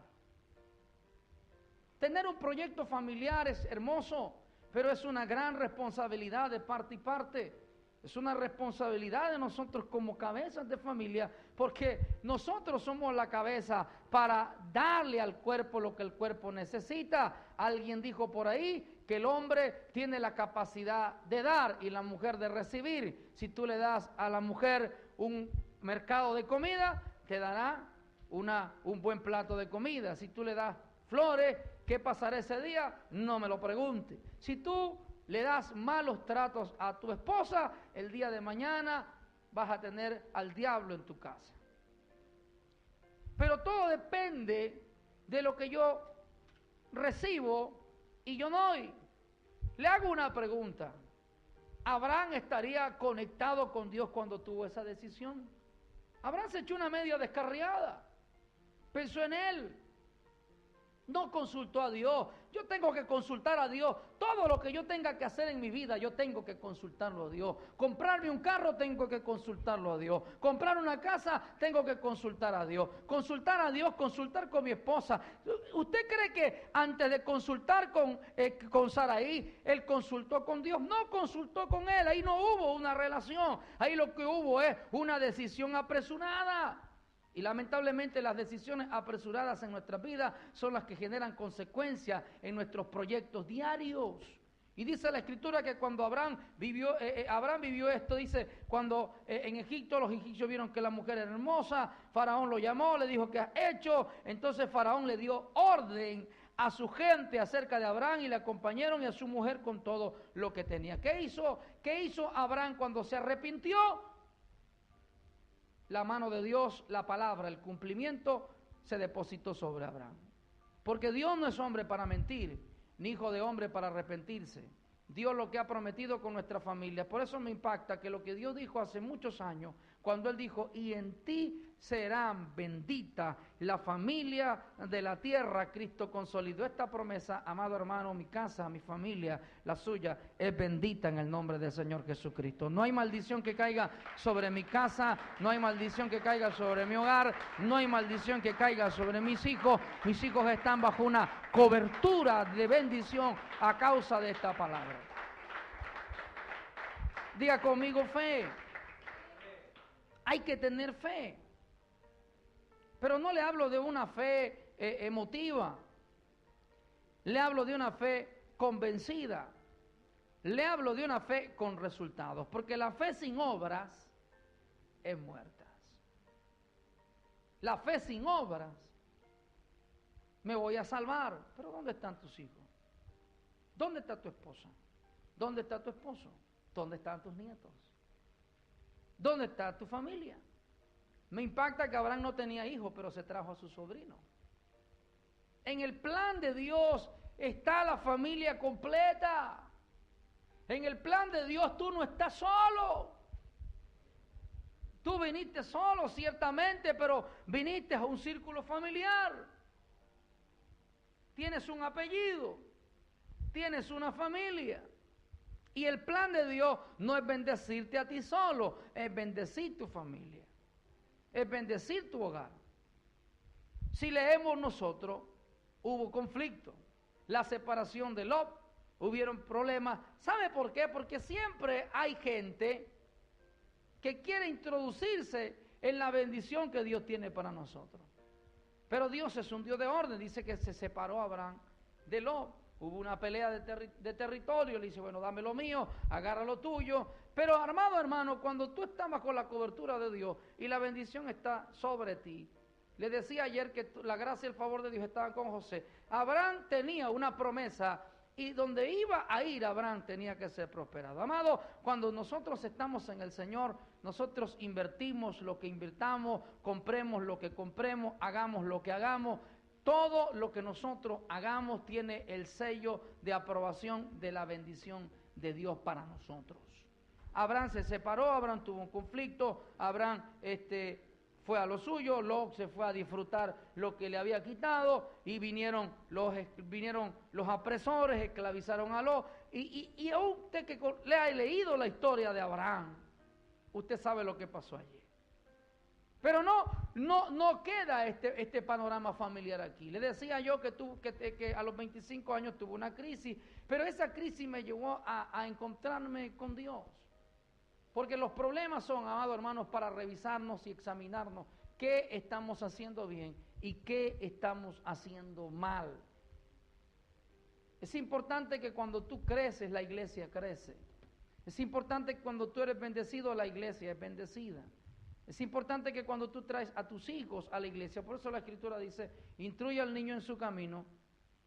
S2: Tener un proyecto familiar es hermoso, pero es una gran responsabilidad de parte y parte. Es una responsabilidad de nosotros como cabezas de familia, porque nosotros somos la cabeza para darle al cuerpo lo que el cuerpo necesita. Alguien dijo por ahí que el hombre tiene la capacidad de dar y la mujer de recibir. Si tú le das a la mujer un mercado de comida, te dará un buen plato de comida. Si tú le das flores, ¿qué pasará ese día? No me lo pregunte. Si tú le das malos tratos a tu esposa, el día de mañana vas a tener al diablo en tu casa. Pero todo depende de lo que yo recibo y yo doy. Le hago una pregunta. ¿Abraham estaría conectado con Dios cuando tuvo esa decisión? Abraham se echó una media descarriada. Pensó en él. No consultó a Dios. Yo tengo que consultar a Dios. Todo lo que yo tenga que hacer en mi vida, yo tengo que consultarlo a Dios. Comprarme un carro, tengo que consultarlo a Dios. Comprar una casa, tengo que consultar a Dios. Consultar a Dios, consultar con mi esposa. ¿Usted cree que antes de consultar con Saraí, él consultó con Dios? No consultó con él. Ahí no hubo una relación. Ahí lo que hubo es una decisión apresurada. Y lamentablemente las decisiones apresuradas en nuestras vidas son las que generan consecuencias en nuestros proyectos diarios. Y dice la Escritura que cuando Abraham vivió esto, dice, cuando en Egipto los egipcios vieron que la mujer era hermosa, Faraón lo llamó, le dijo, ¿qué has hecho? Entonces Faraón le dio orden a su gente acerca de Abraham y le acompañaron y a su mujer con todo lo que tenía. ¿Qué hizo Abraham cuando se arrepintió? La mano de Dios, la palabra, el cumplimiento se depositó sobre Abraham. Porque Dios no es hombre para mentir, ni hijo de hombre para arrepentirse. Dios lo que ha prometido con nuestra familia. Por eso me impacta que lo que Dios dijo hace muchos años, cuando Él dijo, y en ti serán bendita la familia de la tierra, Cristo consolidó esta promesa. Amado hermano, mi casa, mi familia, la suya, es bendita en el nombre del Señor Jesucristo. No hay maldición que caiga sobre mi casa, no hay maldición que caiga sobre mi hogar, no hay maldición que caiga sobre mis hijos. Mis hijos están bajo una cobertura de bendición a causa de esta palabra. Diga conmigo fe. Hay que tener fe. Pero no le hablo de una fe emotiva. Le hablo de una fe convencida. Le hablo de una fe con resultados. Porque la fe sin obras es muerta. La fe sin obras, me voy a salvar. Pero ¿dónde están tus hijos? ¿Dónde está tu esposa? ¿Dónde está tu esposo? ¿Dónde están tus nietos? ¿Dónde está tu familia? Me impacta que Abraham no tenía hijos, pero se trajo a su sobrino. En el plan de Dios está la familia completa. En el plan de Dios tú no estás solo. Tú viniste solo, ciertamente, pero viniste a un círculo familiar. Tienes un apellido, tienes una familia. Y el plan de Dios no es bendecirte a ti solo, es bendecir tu familia, es bendecir tu hogar. Si leemos nosotros, hubo conflicto, la separación de Lot, hubieron problemas. ¿Sabe por qué? Porque siempre hay gente que quiere introducirse en la bendición que Dios tiene para nosotros. Pero Dios es un Dios de orden. Dice que se separó Abraham de Lot. Hubo una pelea de territorio. Le dice, bueno, dame lo mío, agarra lo tuyo. Pero amado hermano, cuando tú estás bajo la cobertura de Dios y la bendición está sobre ti. Le decía ayer que la gracia y el favor de Dios estaban con José. Abraham tenía una promesa y donde iba a ir Abraham tenía que ser prosperado. Amado, cuando nosotros estamos en el Señor, nosotros invertimos lo que invirtamos, compremos lo que compremos, hagamos lo que hagamos. todo lo que nosotros hagamos tiene el sello de aprobación de la bendición de Dios para nosotros. Abraham se separó, Abraham tuvo un conflicto, Abraham fue a lo suyo, Lot se fue a disfrutar lo que le había quitado y vinieron los apresores, esclavizaron a Lot. Y a usted que le ha leído la historia de Abraham, usted sabe lo que pasó allí. Pero no queda este panorama familiar aquí. Le decía yo que a los 25 años tuve una crisis, pero esa crisis me llevó a encontrarme con Dios. Porque los problemas son, amados hermanos, para revisarnos y examinarnos qué estamos haciendo bien y qué estamos haciendo mal. Es importante que cuando tú creces, la iglesia crece. Es importante que cuando tú eres bendecido, la iglesia es bendecida. Es importante que cuando tú traes a tus hijos a la iglesia, por eso la Escritura dice, instruye al niño en su camino,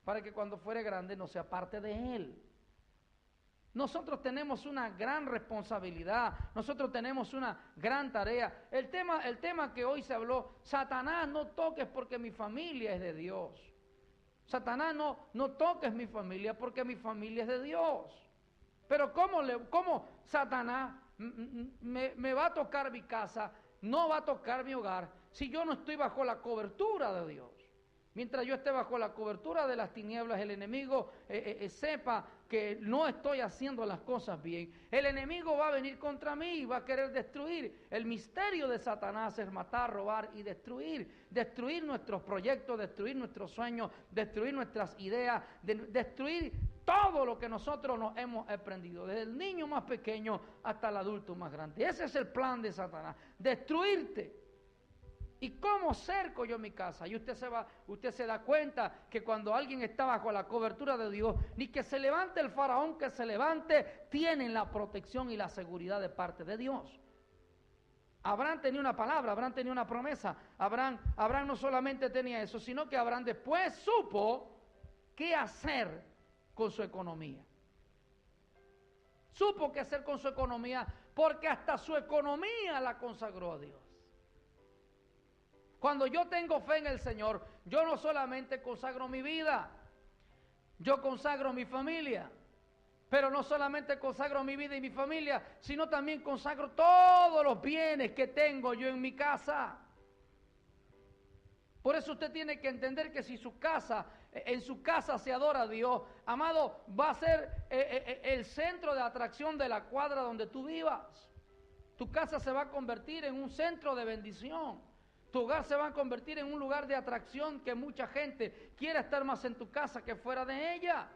S2: para que cuando fuere grande no se aparte de él. Nosotros tenemos una gran responsabilidad, nosotros tenemos una gran tarea. El tema que hoy se habló, Satanás, no toques porque mi familia es de Dios. Satanás, no toques mi familia porque mi familia es de Dios. Pero ¿cómo Satanás me va a tocar mi casa? No va a tocar mi hogar si yo no estoy bajo la cobertura de Dios. Mientras yo esté bajo la cobertura de las tinieblas, el enemigo sepa que no estoy haciendo las cosas bien. El enemigo va a venir contra mí y va a querer destruir. El misterio de Satanás es matar, robar y destruir. Destruir nuestros proyectos, destruir nuestros sueños, destruir nuestras ideas, destruir todo lo que nosotros nos hemos aprendido, desde el niño más pequeño hasta el adulto más grande. Ese es el plan de Satanás, destruirte. ¿Y cómo cerco yo mi casa? Y usted se da cuenta que cuando alguien está bajo la cobertura de Dios, ni que se levante el faraón que se levante, tienen la protección y la seguridad de parte de Dios. Abraham tenía una palabra, Abraham tenía una promesa. Abraham no solamente tenía eso, sino que Abraham después supo qué hacer con su economía. Supo qué hacer con su economía, porque hasta su economía la consagró a Dios. Cuando yo tengo fe en el Señor, yo no solamente consagro mi vida, yo consagro mi familia, pero no solamente consagro mi vida y mi familia, sino también consagro todos los bienes que tengo yo en mi casa. Por eso usted tiene que entender que si en su casa se adora a Dios, amado, va a ser el centro de atracción de la cuadra donde tú vivas. Tu casa se va a convertir en un centro de bendición. Tu hogar se va a convertir en un lugar de atracción que mucha gente quiera estar más en tu casa que fuera de ella.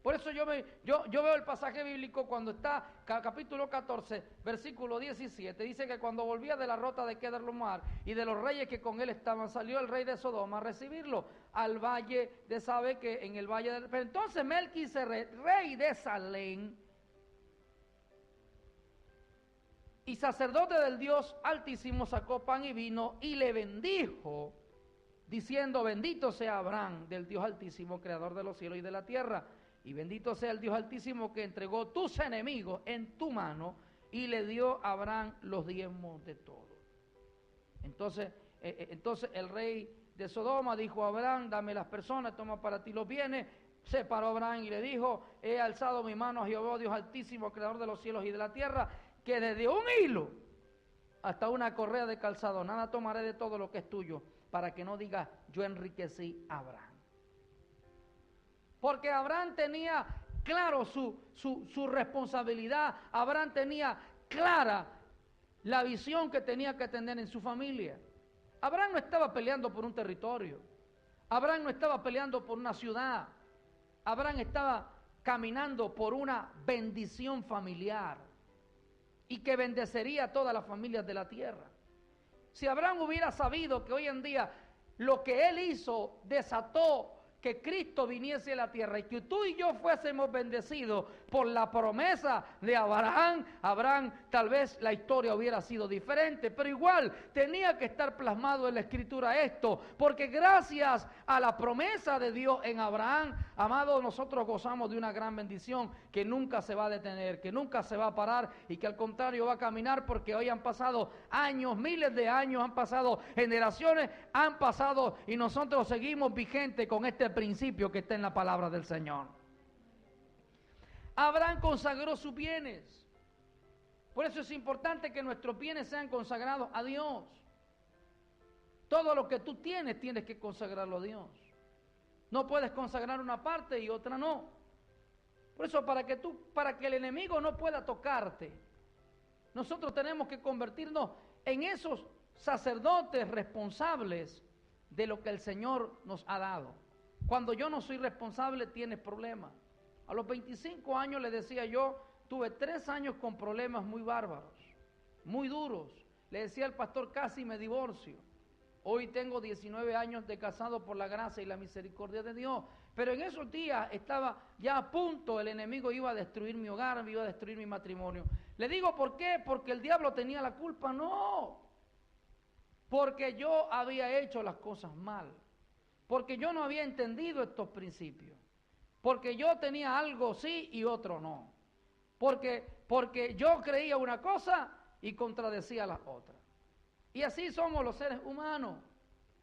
S2: Por eso yo veo el pasaje bíblico cuando está, capítulo 14, versículo 17, dice que cuando volvía de la rota de Quedorlaomer y de los reyes que con él estaban, salió el rey de Sodoma a recibirlo al valle de Sabe, que en el valle de... Pero entonces Melquisedec, rey de Salem, y sacerdote del Dios Altísimo, sacó pan y vino y le bendijo, diciendo, bendito sea Abraham del Dios Altísimo, creador de los cielos y de la tierra, y bendito sea el Dios Altísimo que entregó tus enemigos en tu mano, y le dio a Abraham los diezmos de todo. Entonces el rey de Sodoma dijo a Abraham, dame las personas, toma para ti los bienes. Se paró Abraham y le dijo, he alzado mi mano a Jehová, Dios Altísimo, creador de los cielos y de la tierra, que desde un hilo hasta una correa de calzado, nada tomaré de todo lo que es tuyo, para que no digas, yo enriquecí a Abraham. Porque Abraham tenía claro su responsabilidad, Abraham tenía clara la visión que tenía que tener en su familia. Abraham no estaba peleando por un territorio, Abraham no estaba peleando por una ciudad, Abraham estaba caminando por una bendición familiar y que bendecería a todas las familias de la tierra. Si Abraham hubiera sabido que hoy en día lo que él hizo desató que Cristo viniese a la tierra y que tú y yo fuésemos bendecidos por la promesa de Abraham, tal vez la historia hubiera sido diferente, pero igual tenía que estar plasmado en la Escritura esto, porque gracias a la promesa de Dios en Abraham, amado, nosotros gozamos de una gran bendición que nunca se va a detener, que nunca se va a parar y que al contrario va a caminar, porque hoy han pasado años, miles de años, han pasado generaciones, han pasado y nosotros seguimos vigentes con este principio que está en la palabra del Señor. Abraham consagró sus bienes. Por eso es importante que nuestros bienes sean consagrados a Dios. Todo lo que tú tienes, tienes que consagrarlo a Dios. No puedes consagrar una parte y otra no. Por eso para que el enemigo no pueda tocarte, nosotros tenemos que convertirnos en esos sacerdotes responsables de lo que el Señor nos ha dado. Cuando yo no soy responsable, tienes problemas. A los 25 años le decía yo, tuve 3 años con problemas muy bárbaros, muy duros. Le decía al pastor, casi me divorcio. Hoy tengo 19 años de casado por la gracia y la misericordia de Dios. Pero en esos días estaba ya a punto, el enemigo iba a destruir mi hogar, iba a destruir mi matrimonio. Le digo, ¿por qué? ¿Porque el diablo tenía la culpa? No. Porque yo había hecho las cosas mal. Porque yo no había entendido estos principios. Porque yo tenía algo sí y otro no. Porque yo creía una cosa y contradecía las otras. Y así somos los seres humanos.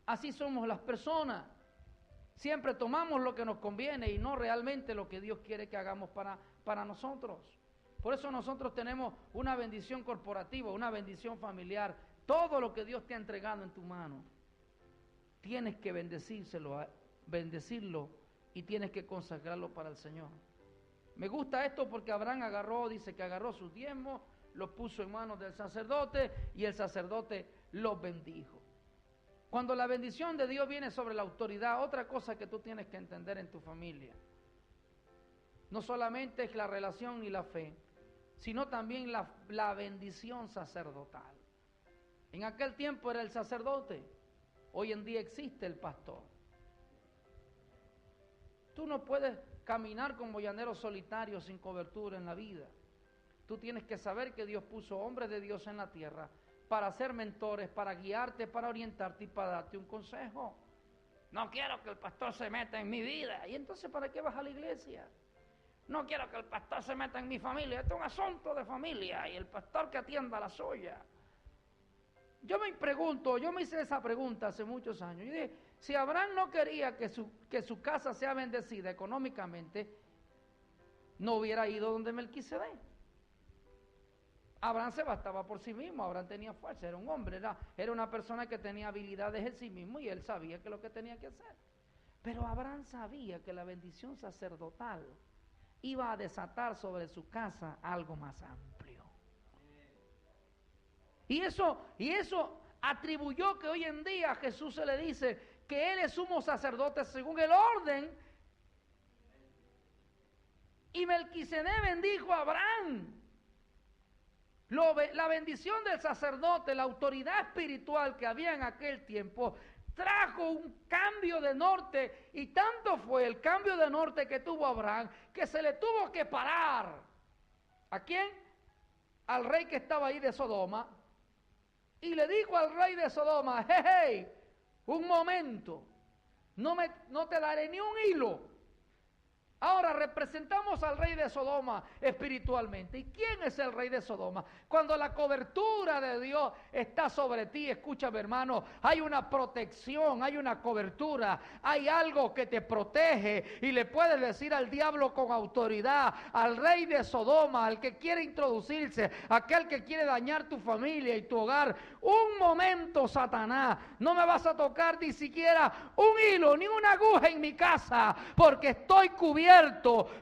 S2: Así somos las personas. Siempre tomamos lo que nos conviene y no realmente lo que Dios quiere que hagamos para nosotros. Por eso nosotros tenemos una bendición corporativa, una bendición familiar. Todo lo que Dios te ha entregado en tu mano, tienes que bendecirlo y tienes que consagrarlo para el Señor. Me gusta esto porque Abraham dice que agarró sus diezmos, los puso en manos del sacerdote y el sacerdote los bendijo. Cuando la bendición de Dios viene sobre la autoridad, otra cosa que tú tienes que entender en tu familia, no solamente es la relación y la fe, sino también la bendición sacerdotal. En aquel tiempo era el sacerdote, hoy en día existe el pastor. Tú no puedes caminar como llanero solitario sin cobertura en la vida. Tú tienes que saber que Dios puso hombres de Dios en la tierra para ser mentores, para guiarte, para orientarte y para darte un consejo. No quiero que el pastor se meta en mi vida. ¿Y entonces para qué vas a la iglesia? No quiero que el pastor se meta en mi familia. Esto es un asunto de familia y el pastor que atienda la suya. Yo me hice esa pregunta hace muchos años. Yo dije, si Abraham no quería que su casa sea bendecida económicamente, no hubiera ido donde Melquisedec. Abraham se bastaba por sí mismo, Abraham tenía fuerza, era un hombre, era una persona que tenía habilidades en sí mismo y él sabía que lo que tenía que hacer. Pero Abraham sabía que la bendición sacerdotal iba a desatar sobre su casa algo más amplio. Y eso atribuyó que hoy en día a Jesús se le dice que él es sumo sacerdote según el orden. Y Melquisedec bendijo a Abraham. La bendición del sacerdote, la autoridad espiritual que había en aquel tiempo, trajo un cambio de norte, y tanto fue el cambio de norte que tuvo Abraham, que se le tuvo que parar. ¿A quién? Al rey que estaba ahí de Sodoma, y le dijo al rey de Sodoma, hey, un momento, no te daré ni un hilo. Ahora representamos al rey de Sodoma espiritualmente. ¿Y quién es el rey de Sodoma? Cuando la cobertura de Dios está sobre ti, escúchame hermano, hay una protección, hay una cobertura, hay algo que te protege y le puedes decir al diablo con autoridad, al rey de Sodoma, al que quiere introducirse, aquel que quiere dañar tu familia y tu hogar, un momento, Satanás, no me vas a tocar ni siquiera un hilo, ni una aguja en mi casa, porque estoy cubierto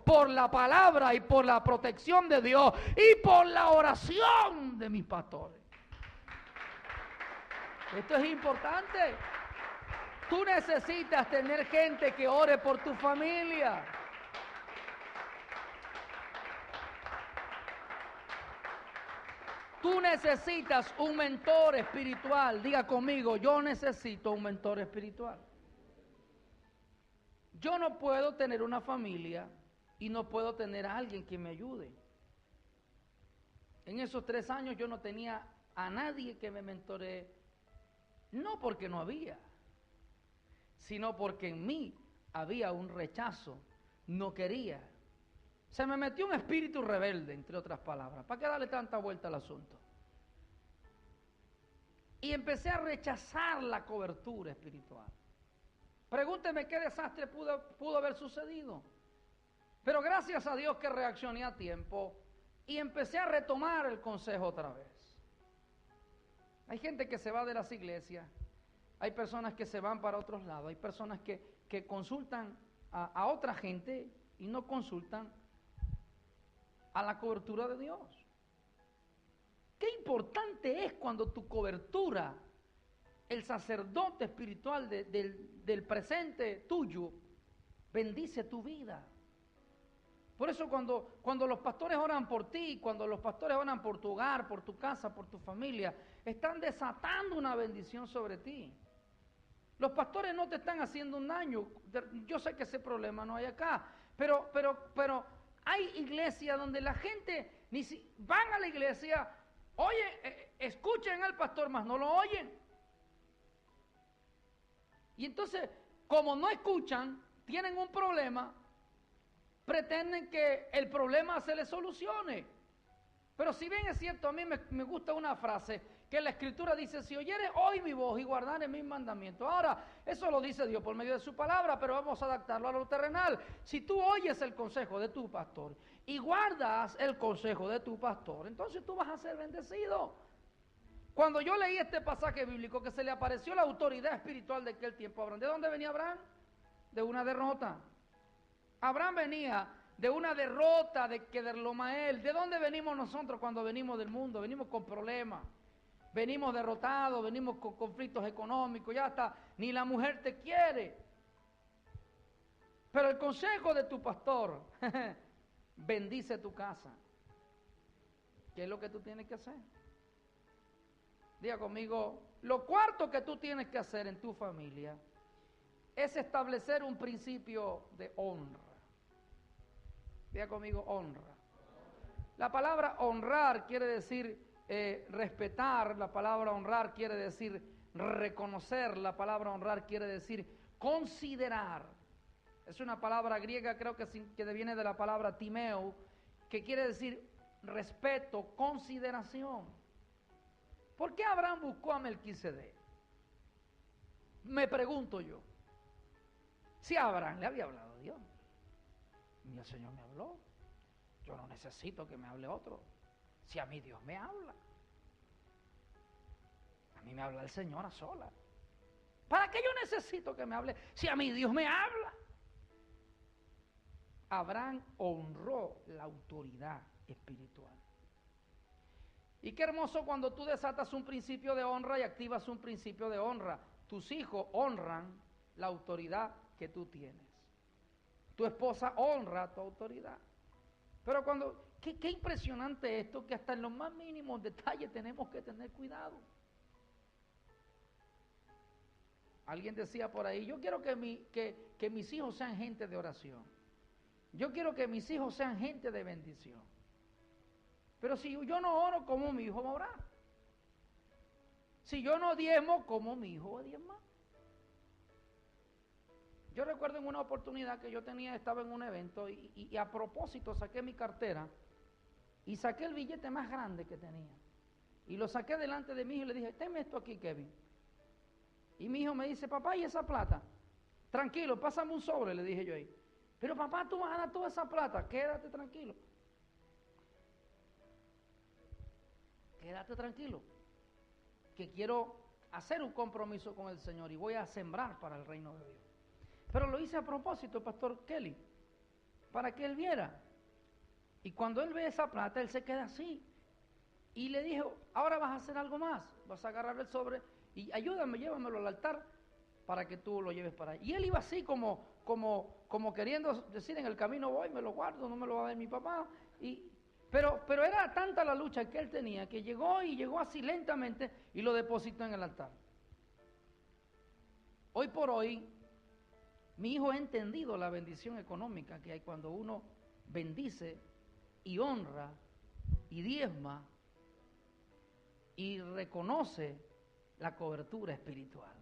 S2: por la palabra y por la protección de Dios y por la oración de mis pastores. Esto es importante. Tú necesitas tener gente que ore por tu familia. Tú necesitas un mentor espiritual. Diga conmigo, yo necesito un mentor espiritual. yo no puedo tener una familia y no puedo tener a alguien que me ayude. En esos 3 años yo no tenía a nadie que me mentoree, no porque no había, sino porque en mí había un rechazo, no quería. Se me metió un espíritu rebelde, entre otras palabras. ¿Para qué darle tanta vuelta al asunto? Y empecé a rechazar la cobertura espiritual. Pregúnteme qué desastre pudo haber sucedido. Pero gracias a Dios que reaccioné a tiempo y empecé a retomar el consejo otra vez. Hay gente que se va de las iglesias, hay personas que se van para otros lados, hay personas que consultan a otra gente y no consultan a la cobertura de Dios. Qué importante es cuando tu cobertura, el sacerdote espiritual del presente tuyo, bendice tu vida. Por eso cuando los pastores oran por ti, cuando los pastores oran por tu hogar, por tu casa, por tu familia, están desatando una bendición sobre ti. Los pastores no te están haciendo un daño. Yo sé que ese problema no hay acá, pero hay iglesias donde la gente van a la iglesia, oye, escuchen al pastor, mas no lo oyen. Y entonces, como no escuchan, tienen un problema, pretenden que el problema se les solucione. Pero si bien es cierto, a mí me gusta una frase que la Escritura dice: si oyeres hoy mi voz y guardares mis mandamientos. Ahora, eso lo dice Dios por medio de su palabra, pero vamos a adaptarlo a lo terrenal. Si tú oyes el consejo de tu pastor y guardas el consejo de tu pastor, entonces tú vas a ser bendecido. Cuando yo leí este pasaje bíblico que se le apareció la autoridad espiritual de aquel tiempo a Abraham, ¿de dónde venía Abraham? De una derrota. Abraham venía de una derrota de Quedorlaomer. ¿De dónde venimos nosotros cuando venimos del mundo? Venimos con problemas, venimos derrotados, venimos con conflictos económicos, ya hasta ni la mujer te quiere. Pero el consejo de tu pastor bendice tu casa. ¿Qué es lo que tú tienes que hacer? Diga conmigo, lo cuarto que tú tienes que hacer en tu familia es establecer un principio de honra. Diga conmigo, honra. La palabra honrar quiere decir respetar, la palabra honrar quiere decir reconocer, la palabra honrar quiere decir considerar. Es una palabra griega, creo que viene de la palabra timeo, que quiere decir respeto, consideración. ¿Por qué Abraham buscó a Melquisedec? Me pregunto yo. Si a Abraham le había hablado Dios. Y el Señor me habló. Yo no necesito que me hable otro. Si a mí Dios me habla. A mí me habla el Señor a solas. ¿Para qué yo necesito que me hable si a mí Dios me habla? Abraham honró la autoridad espiritual. Y qué hermoso cuando tú desatas un principio de honra y activas un principio de honra. Tus hijos honran la autoridad que tú tienes. Tu esposa honra tu autoridad. Pero qué impresionante esto, que hasta en los más mínimos detalles tenemos que tener cuidado. Alguien decía por ahí, yo quiero que mis hijos sean gente de oración. Yo quiero que mis hijos sean gente de bendición. Pero si yo no oro, ¿cómo mi hijo va a orar? Si yo no diezmo, ¿cómo mi hijo va a diezmar? Yo recuerdo en una oportunidad que yo estaba en un evento y a propósito saqué mi cartera y saqué el billete más grande que tenía. Y lo saqué delante de mi hijo y le dije, tenme esto aquí, Kevin. Y mi hijo me dice, papá, ¿y esa plata? Tranquilo, pásame un sobre, le dije yo ahí. Pero papá, tú vas a dar toda esa plata, quédate tranquilo. Quédate tranquilo, que quiero hacer un compromiso con el Señor y voy a sembrar para el reino de Dios. Pero lo hice a propósito, Pastor Kelly, para que él viera. Y cuando él ve esa plata, él se queda así. Y le dijo, ahora vas a hacer algo más, vas a agarrar el sobre y ayúdame, llévamelo al altar para que tú lo lleves para allá. Y él iba así como queriendo decir, en el camino voy, me lo guardo, no me lo va a dar mi papá. Pero era tanta la lucha que él tenía que llegó así lentamente y lo depositó en el altar. Hoy por hoy, Mi hijo ha entendido la bendición económica que hay cuando uno bendice y honra y diezma y reconoce la cobertura espiritual.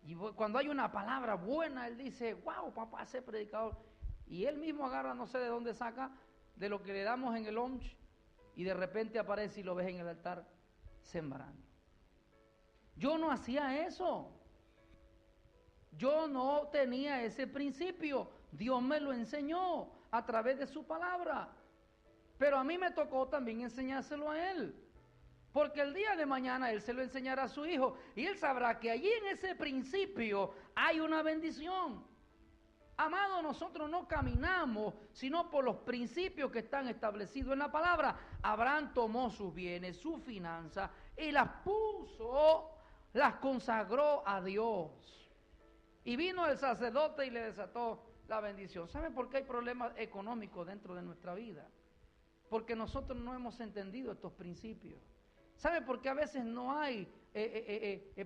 S2: Y cuando hay una palabra buena, él dice, wow, papá, ese predicador. Y él mismo agarra, no sé de dónde saca, de lo que le damos en el lunch, y de repente aparece y lo ves en el altar sembrando. Yo no hacía eso. Yo no tenía ese principio. Dios me lo enseñó a través de su palabra. Pero a mí me tocó también enseñárselo a él. Porque el día de mañana él se lo enseñará a su hijo y él sabrá que allí en ese principio hay una bendición. Amado, nosotros no caminamos sino por los principios que están establecidos en la palabra. Abraham tomó sus bienes, sus finanzas y las puso, las consagró a Dios. Y vino el sacerdote y le desató la bendición. ¿Sabe por qué hay problemas económicos dentro de nuestra vida? Porque nosotros no hemos entendido estos principios. ¿Sabe por qué a veces no hay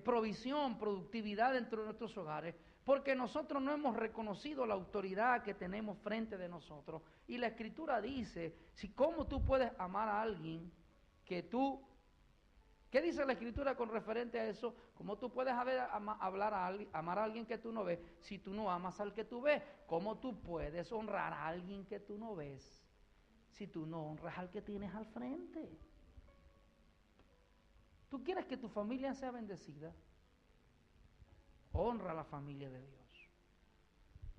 S2: provisión, productividad dentro de nuestros hogares? Porque nosotros no hemos reconocido la autoridad que tenemos frente de nosotros. Y la Escritura dice, si cómo tú puedes amar a alguien que tú... ¿Qué dice la Escritura con referente a eso? ¿Cómo tú puedes amar a alguien que tú no ves si tú no amas al que tú ves? ¿Cómo tú puedes honrar a alguien que tú no ves si tú no honras al que tienes al frente? ¿Tú quieres que tu familia sea bendecida? Honra a la familia de Dios.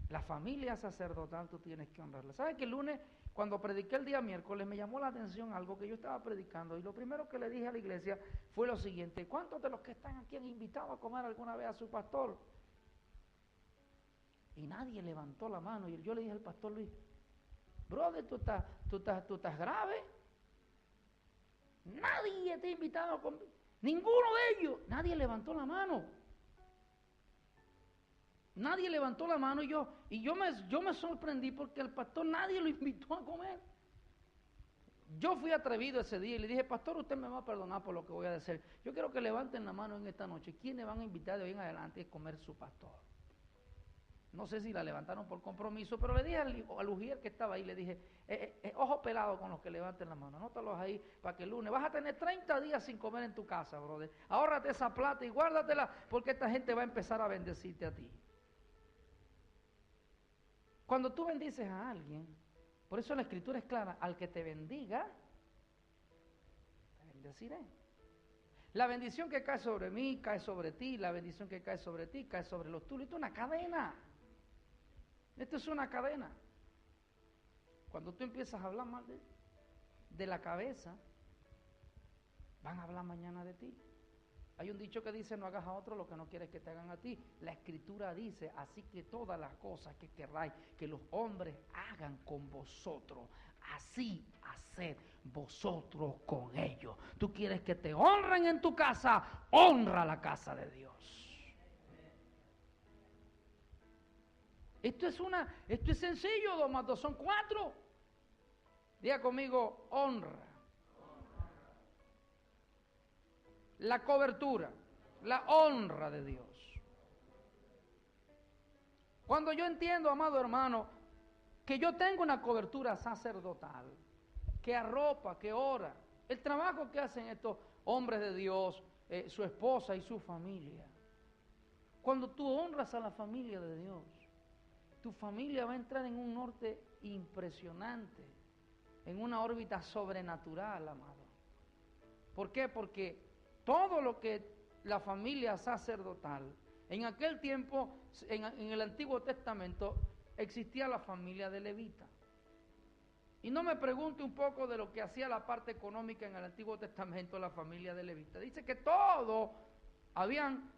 S2: La familia sacerdotal tú tienes que honrarla. ¿Sabes que el lunes, cuando prediqué el día miércoles, me llamó la atención algo que yo estaba predicando? Y lo primero que le dije a la iglesia fue lo siguiente: ¿cuántos de los que están aquí han invitado a comer alguna vez a su pastor? Y nadie levantó la mano. Y yo le dije al pastor Luis, brother, tú estás grave. Nadie te ha invitado a comer. Ninguno de ellos. Nadie levantó la mano. Nadie levantó la mano y yo me sorprendí porque el pastor nadie lo invitó a comer. Yo fui atrevido ese día y le dije, pastor, usted me va a perdonar por lo que voy a decir. Yo quiero que levanten la mano en esta noche. ¿Quiénes van a invitar de hoy en adelante a comer su pastor? No sé si la levantaron por compromiso, pero le dije al ujier que estaba ahí, le dije, ojo pelado con los que levanten la mano, anótalos ahí para que el lunes, vas a tener 30 días sin comer en tu casa, brother. Ahórrate esa plata y guárdatela porque esta gente va a empezar a bendecirte a ti. Cuando tú bendices a alguien, por eso la Escritura es clara, al que te bendiga, te bendeciré. La bendición que cae sobre mí, cae sobre ti, la bendición que cae sobre ti, cae sobre los tuyos. Esto es una cadena. Esto es una cadena. Cuando tú empiezas a hablar mal de la cabeza, van a hablar mañana de ti. Hay un dicho que dice, no hagas a otro lo que no quieres que te hagan a ti. La Escritura dice, así que todas las cosas que queráis que los hombres hagan con vosotros, así haced vosotros con ellos. Tú quieres que te honren en tu casa, honra la casa de Dios. Esto es sencillo, 2 más 2 son 4. Diga conmigo, honra. La cobertura, la honra de Dios. Cuando yo entiendo, amado hermano, que yo tengo una cobertura sacerdotal, que arropa, que ora, el trabajo que hacen estos hombres de Dios, su esposa y su familia. Cuando tú honras a la familia de Dios, tu familia va a entrar en un norte impresionante, en una órbita sobrenatural, amado. ¿Por qué? Porque todo lo que la familia sacerdotal, en aquel tiempo, en el Antiguo Testamento, existía la familia de Levita. Y no me pregunte un poco de lo que hacía la parte económica en el Antiguo Testamento la familia de Levita. Dice que habían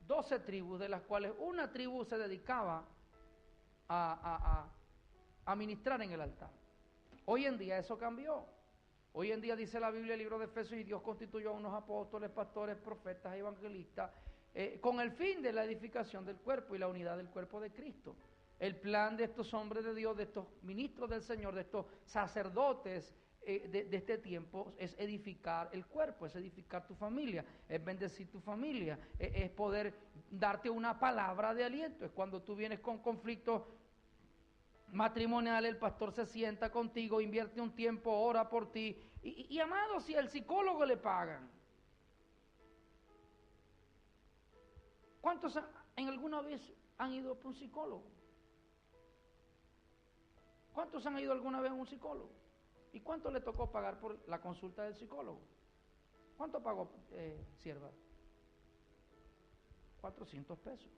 S2: 12 tribus, de las cuales una tribu se dedicaba a ministrar en el altar. Hoy en día eso cambió. Hoy en día dice la Biblia, el libro de Efesios, y Dios constituyó a unos apóstoles, pastores, profetas, evangelistas, con el fin de la edificación del cuerpo y la unidad del cuerpo de Cristo. El plan de estos hombres de Dios, de estos ministros del Señor, de estos sacerdotes de este tiempo es edificar el cuerpo, es edificar tu familia, es bendecir tu familia, es poder darte una palabra de aliento. Es cuando tú vienes con conflictos matrimoniales, el pastor se sienta contigo, invierte un tiempo, ora por ti. Y amado, si al psicólogo le pagan, ¿cuántos en alguna vez han ido por un psicólogo? ¿Cuántos han ido alguna vez a un psicólogo? ¿Y cuánto le tocó pagar por la consulta del psicólogo? ¿Cuánto pagó, sierva? 400 pesos.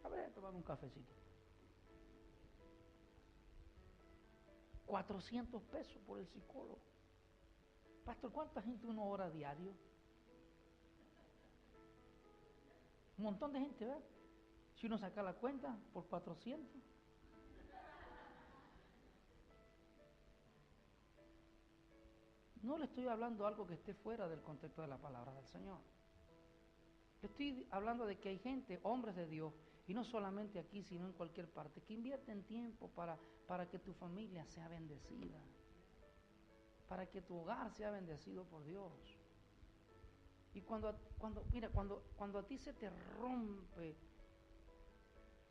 S2: A ver, tomame un cafecito. 400 pesos por el psicólogo. Pastor, ¿cuánta gente uno ora diario? Un montón de gente, ¿verdad? Si uno saca la cuenta por 400. No le estoy hablando algo que esté fuera del contexto de la palabra del Señor. Le estoy hablando de que hay gente, hombres de Dios, y no solamente aquí, sino en cualquier parte, que invierten tiempo para que tu familia sea bendecida, para que tu hogar sea bendecido por Dios. Y cuando a ti se te rompe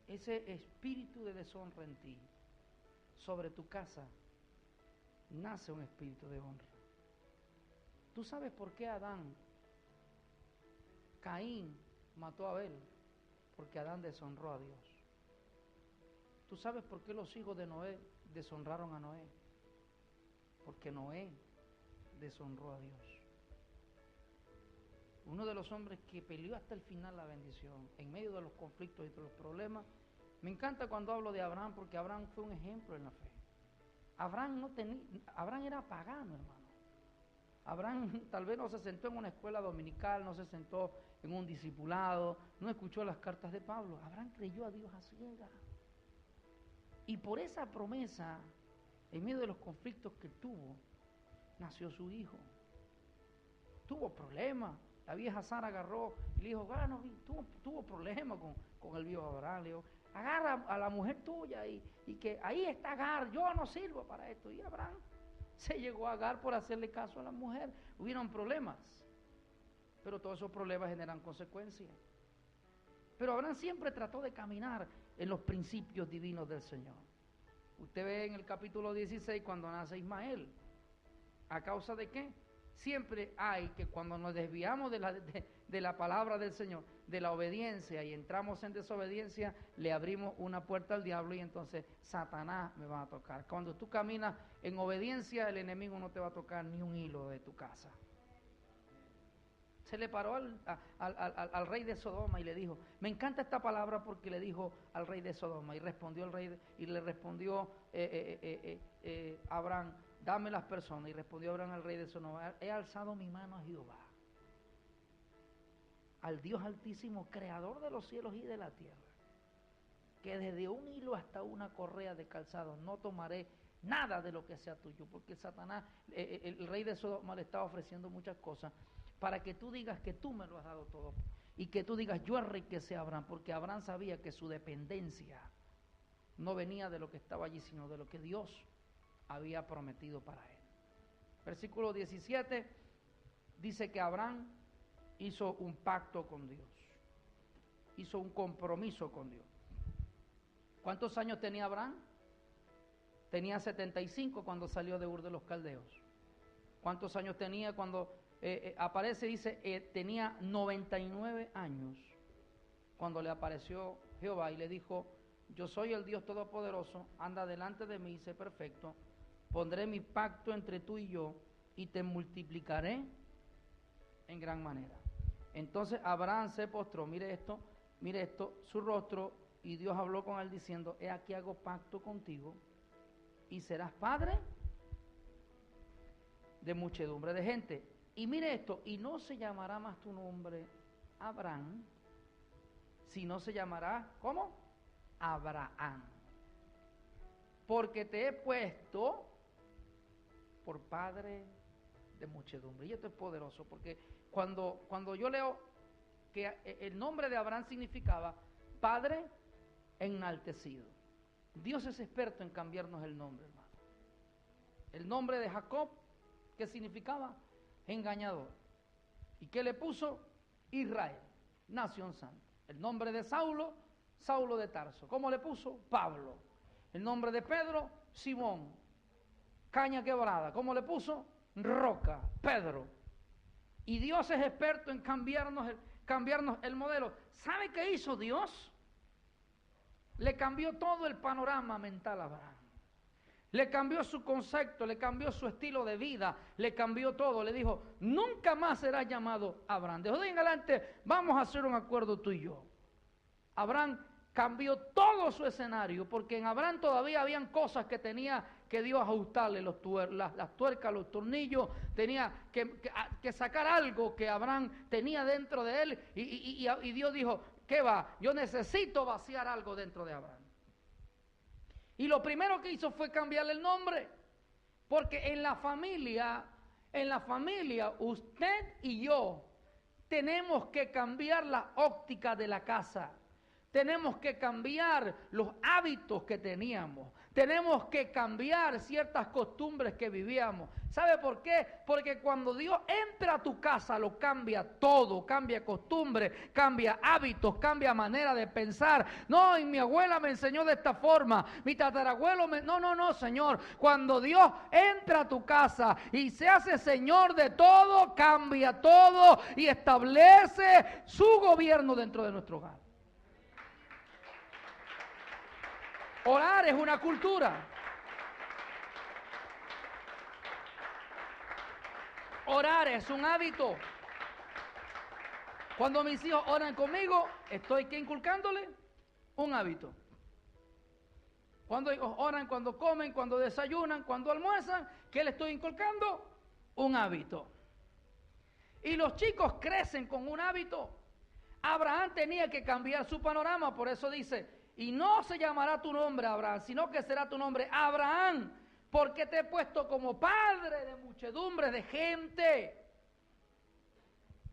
S2: ese espíritu de deshonra en ti, sobre tu casa nace un espíritu de honra. ¿Tú sabes por qué Caín mató a Abel? Porque Adán deshonró a Dios. ¿Tú sabes por qué los hijos de Noé deshonraron a Noé? Porque Noé deshonró a Dios. Uno de los hombres que peleó hasta el final la bendición, en medio de los conflictos y de los problemas. Me encanta cuando hablo de Abraham, porque Abraham fue un ejemplo en la fe. Abraham era pagano, hermano. Abraham tal vez no se sentó en una escuela dominical, no se sentó en un discipulado, no escuchó las cartas de Pablo. Abraham creyó a Dios a ciegas. Y por esa promesa, en medio de los conflictos que tuvo, nació su hijo. Tuvo problemas. La vieja Sara agarró y le dijo, tuvo problemas con el viejo Abraham. Le dijo, agarra a la mujer tuya y que ahí está Agar, yo no sirvo para esto. Y Abraham se llegó a Agar por hacerle caso a la mujer. Hubieron problemas, pero todos esos problemas generan consecuencias. Pero Abraham siempre trató de caminar en los principios divinos del Señor. Usted ve en el capítulo 16 cuando nace Ismael. ¿A causa de qué? Siempre hay que cuando nos desviamos de la palabra del Señor, de la obediencia, y entramos en desobediencia, le abrimos una puerta al diablo y entonces Satanás me va a tocar. Cuando tú caminas en obediencia, el enemigo no te va a tocar ni un hilo de tu casa. Se le paró al rey de Sodoma y le dijo, me encanta esta palabra porque le dijo al rey de Sodoma, y respondió le respondió Abraham, dame las personas. Y respondió Abraham al rey de Sodoma, he alzado mi mano a Jehová, al Dios altísimo, creador de los cielos y de la tierra, que desde un hilo hasta una correa de calzado no tomaré nada de lo que sea tuyo. Porque Satanás, el rey de Sodoma, le estaba ofreciendo muchas cosas para que tú digas que tú me lo has dado todo, y que tú digas yo enriquecí a Abraham, porque Abraham sabía que su dependencia no venía de lo que estaba allí, sino de lo que Dios había prometido para él. Versículo 17 dice que Abraham hizo un pacto con Dios, hizo un compromiso con Dios. ¿Cuántos años tenía Abraham? Tenía 75 cuando salió de Ur de los Caldeos. ¿Cuántos años tenía cuando aparece? Dice, tenía 99 años cuando le apareció Jehová y le dijo, yo soy el Dios Todopoderoso, anda delante de mí y sé perfecto, pondré mi pacto entre tú y yo y te multiplicaré en gran manera. Entonces Abraham se postró, mire esto, su rostro, y Dios habló con él diciendo, he aquí hago pacto contigo y serás padre de muchedumbre de gente. Y mire esto, y no se llamará más tu nombre Abraham, sino se llamará, ¿cómo? Abraham. Porque te he puesto por padre de muchedumbre. Y esto es poderoso, porque cuando yo leo que el nombre de Abraham significaba padre enaltecido. Dios es experto en cambiarnos el nombre, hermano. El nombre de Jacob que significaba engañador. ¿Y qué le puso? Israel, nación santa. El nombre de Saulo, Saulo de Tarso. ¿Cómo le puso? Pablo. El nombre de Pedro, Simón, caña quebrada. ¿Cómo le puso? Roca, Pedro. Y Dios es experto en cambiarnos el modelo. ¿Sabe qué hizo Dios? Le cambió todo el panorama mental a Abraham. Le cambió su concepto, le cambió su estilo de vida, le cambió todo. Le dijo, nunca más serás llamado Abraham. De hoy en adelante vamos a hacer un acuerdo tú y yo. Abraham cambió todo su escenario, porque en Abraham todavía habían cosas que tenía que Dios ajustarle, las tuercas, los tornillos, tenía que sacar algo que Abraham tenía dentro de él, y Dios dijo, ¿qué va? Yo necesito vaciar algo dentro de Abraham. Y lo primero que hizo fue cambiarle el nombre, porque en la familia, usted y yo tenemos que cambiar la óptica de la casa. Tenemos que cambiar los hábitos que teníamos. Tenemos que cambiar ciertas costumbres que vivíamos. ¿Sabe por qué? Porque cuando Dios entra a tu casa, lo cambia todo. Cambia costumbre, cambia hábitos, cambia manera de pensar. No, y mi abuela me enseñó de esta forma. Mi tatarabuelo me... No, Señor. Cuando Dios entra a tu casa y se hace Señor de todo, cambia todo y establece su gobierno dentro de nuestro hogar. Orar es una cultura. Orar es un hábito. Cuando mis hijos oran conmigo, estoy inculcándole un hábito. Cuando ellos oran, cuando comen, cuando desayunan, cuando almuerzan, ¿qué le estoy inculcando? Un hábito. Y los chicos crecen con un hábito. Abraham tenía que cambiar su panorama, por eso dice, y no se llamará tu nombre Abraham, sino que será tu nombre Abraham, porque te he puesto como padre de muchedumbre de gente.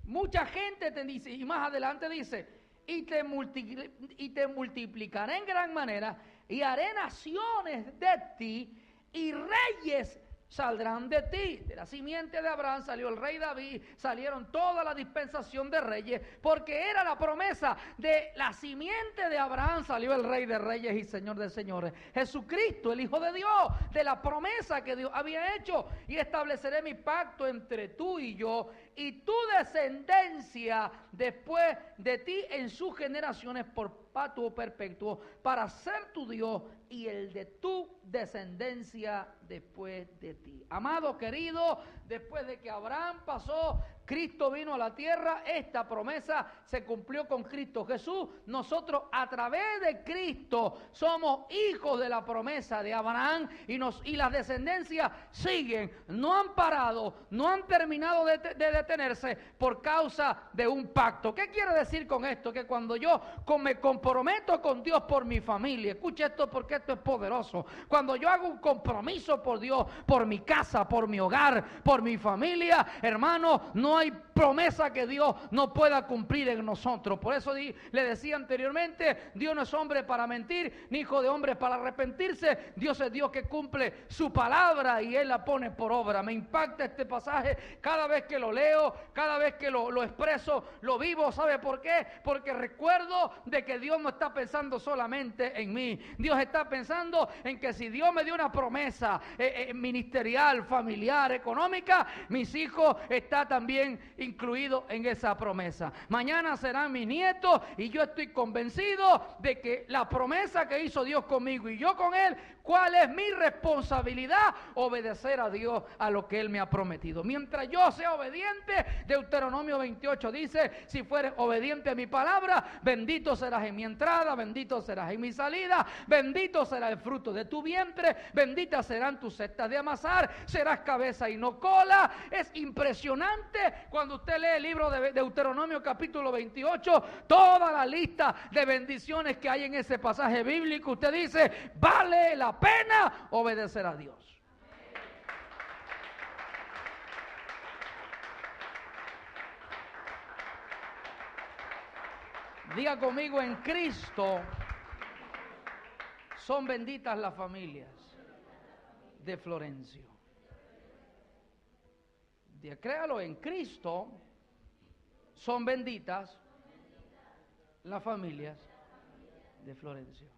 S2: Mucha gente te dice, y más adelante dice, y te multiplicaré en gran manera, y haré naciones de ti, y reyes saldrán de ti. De la simiente de Abraham salió el rey David, salieron toda la dispensación de reyes, porque era la promesa de la simiente de Abraham salió el rey de reyes y señor de señores, Jesucristo, el Hijo de Dios, de la promesa que Dios había hecho. Y estableceré mi pacto entre tú y yo y tu descendencia después de ti en sus generaciones por pacto perpetuo, para ser tu Dios y el de tu descendencia después de ti. Amado querido, después de que Abraham pasó, Cristo vino a la tierra, esta promesa se cumplió con Cristo Jesús. Nosotros a través de Cristo somos hijos de la promesa de Abraham y las descendencias siguen, no han parado, no han terminado de detenerse por causa de un pacto. ¿Qué quiere decir con esto? Que cuando yo me comprometo con Dios por mi familia, escuche esto porque esto es poderoso, cuando yo hago un compromiso por Dios, por mi casa, por mi hogar, por mi familia, hermano, no hay promesa que Dios no pueda cumplir en nosotros. Por eso le decía anteriormente, Dios no es hombre para mentir, ni hijo de hombre para arrepentirse. Dios es Dios que cumple su palabra y Él la pone por obra. Me impacta este pasaje cada vez que lo leo, cada vez que lo expreso, lo vivo. ¿Sabe por qué? Porque recuerdo de que Dios no está pensando solamente en mí. Dios está pensando en que si Dios me dio una promesa ministerial, familiar, económica, mis hijos están también incluidos en esa promesa. Mañana serán mis nietos y yo estoy convencido de que la promesa que hizo Dios conmigo y yo con Él, ¿cuál es mi responsabilidad? Obedecer a Dios a lo que Él me ha prometido. Mientras yo sea obediente, Deuteronomio 28 dice, si fueres obediente a mi palabra, bendito serás en mi entrada, bendito serás en mi salida, bendito será el fruto de tu vientre, benditas serán tus cestas de amasar, serás cabeza y no cola. Es impresionante cuando usted lee el libro de Deuteronomio capítulo 28, toda la lista de bendiciones que hay en ese pasaje bíblico. Usted dice, vale la pena obedecer a Dios. Diga conmigo, en Cristo son benditas las familias de Florencio. créalo, en Cristo son benditas las familias de Florencio.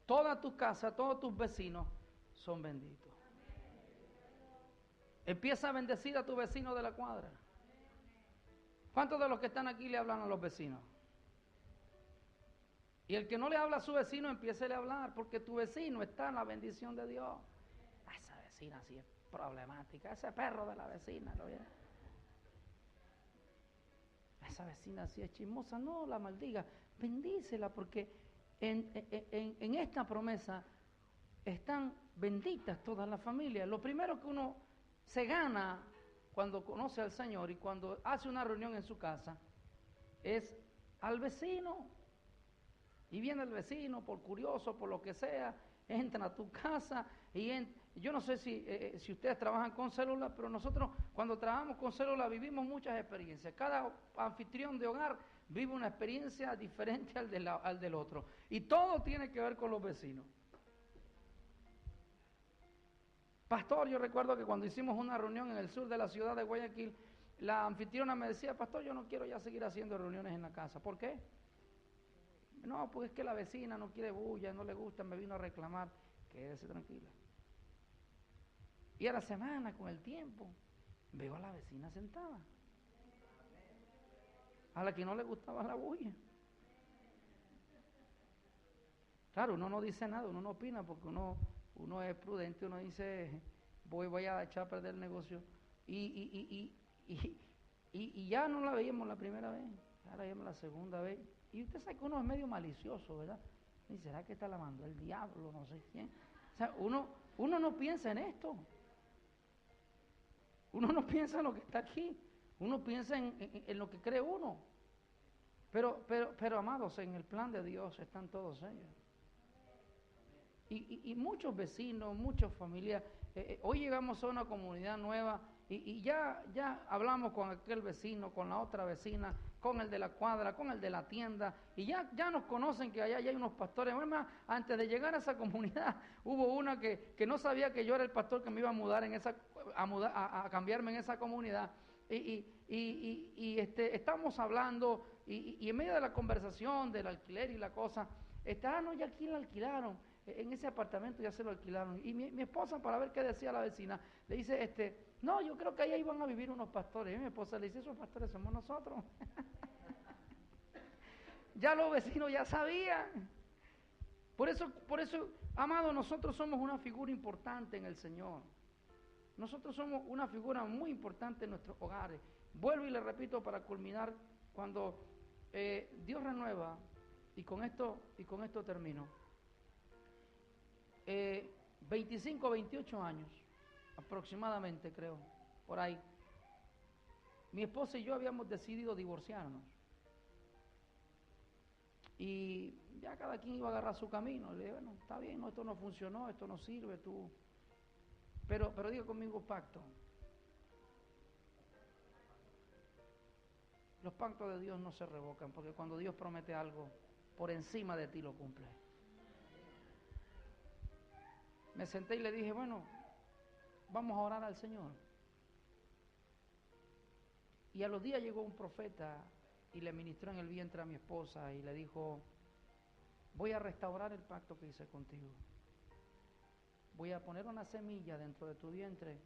S2: Toda tu casa, todos tus vecinos son benditos. Empieza a bendecir a tu vecino de la cuadra. ¿Cuántos de los que están aquí le hablan a los vecinos? Y el que no le habla a su vecino, empiece a hablar, porque tu vecino está en la bendición de Dios. Esa vecina sí es problemática, ese perro de la vecina, ¿lo vieron? Esa vecina sí es chismosa, no la maldiga, bendícela, porque en esta promesa están benditas todas las familias. Lo primero que uno se gana cuando conoce al Señor y cuando hace una reunión en su casa es al vecino. Y viene el vecino por curioso, por lo que sea, entra a tu casa y yo no sé si ustedes trabajan con células, pero nosotros cuando trabajamos con células vivimos muchas experiencias. Cada anfitrión de hogar vive una experiencia diferente al del otro. Y todo tiene que ver con los vecinos. Pastor, yo recuerdo que cuando hicimos una reunión en el sur de la ciudad de Guayaquil, la anfitriona me decía, pastor, yo no quiero ya seguir haciendo reuniones en la casa. ¿Por qué? No, pues es que la vecina no quiere bulla, no le gusta, me vino a reclamar. Quédese tranquila. Y a la semana, con el tiempo, veo a la vecina sentada, a la que no le gustaba la bulla. Claro, uno no dice nada, uno no opina, porque uno es prudente, uno dice, voy a echar a perder el negocio. Y ya no la veíamos la primera vez, ahora la veíamos la segunda vez. Y usted sabe que uno es medio malicioso, ¿verdad? ¿Y será que está la mandó el diablo? No sé quién. O sea, uno no piensa en esto. Uno no piensa en lo que está aquí. Uno piensa en lo que cree uno. Pero amados, en el plan de Dios están todos ellos. Y muchos vecinos, muchas familias. Hoy llegamos a una comunidad nueva y ya hablamos con aquel vecino, con la otra vecina, con el de la cuadra, con el de la tienda, y ya nos conocen que allá hay unos pastores. Además, antes de llegar a esa comunidad, hubo una que no sabía que yo era el pastor que me iba a mudar a cambiarme en esa comunidad. Estamos hablando, y en medio de la conversación del alquiler y la cosa, no, ya aquí la alquilaron. En ese apartamento ya se lo alquilaron. Y mi esposa, para ver qué decía la vecina, le dice, no, yo creo que ahí van a vivir unos pastores. Y mi esposa le dice, esos pastores somos nosotros. Ya los vecinos ya sabían. Por eso, amado, nosotros somos una figura importante en el Señor. Nosotros somos una figura muy importante en nuestros hogares. Vuelvo y le repito para culminar, cuando Dios renueva, y con esto termino. 25, 28 años, aproximadamente, creo, por ahí. Mi esposa y yo habíamos decidido divorciarnos. Y ya cada quien iba a agarrar su camino. Le dije, bueno, está bien, no, esto no funcionó, esto no sirve, tú. Pero diga conmigo pacto. Los pactos de Dios no se revocan, porque cuando Dios promete algo, por encima de ti lo cumple. Me senté y le dije, bueno, vamos a orar al Señor. Y a los días llegó un profeta y le ministró en el vientre a mi esposa y le dijo, voy a restaurar el pacto que hice contigo. Voy a poner una semilla dentro de tu vientre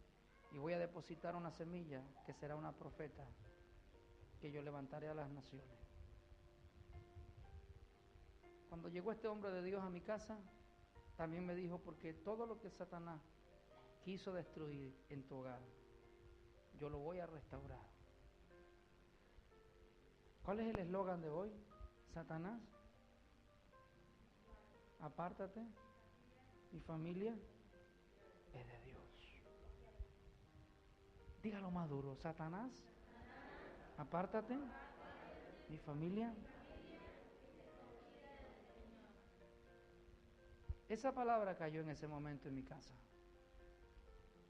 S2: y voy a depositar una semilla que será una profeta que yo levantaré a las naciones. Cuando llegó este hombre de Dios a mi casa, también me dijo, porque todo lo que Satanás quiso destruir en tu hogar, yo lo voy a restaurar. ¿Cuál es el eslogan de hoy? Satanás, apártate, mi familia es de Dios. Dígalo más duro, Satanás, apártate, mi familia. Esa palabra cayó en ese momento en mi casa.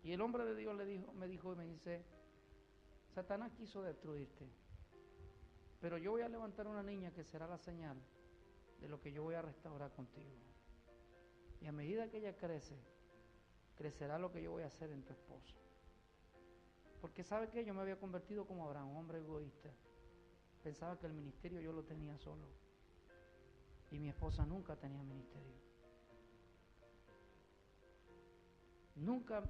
S2: Y el hombre de Dios me dice, Satanás quiso destruirte, pero yo voy a levantar una niña que será la señal de lo que yo voy a restaurar contigo. Y a medida que ella crece, crecerá lo que yo voy a hacer en tu esposo. Porque ¿sabe qué? Yo me había convertido como Abraham, un hombre egoísta. Pensaba que el ministerio yo lo tenía solo. Y mi esposa nunca tenía ministerio. Nunca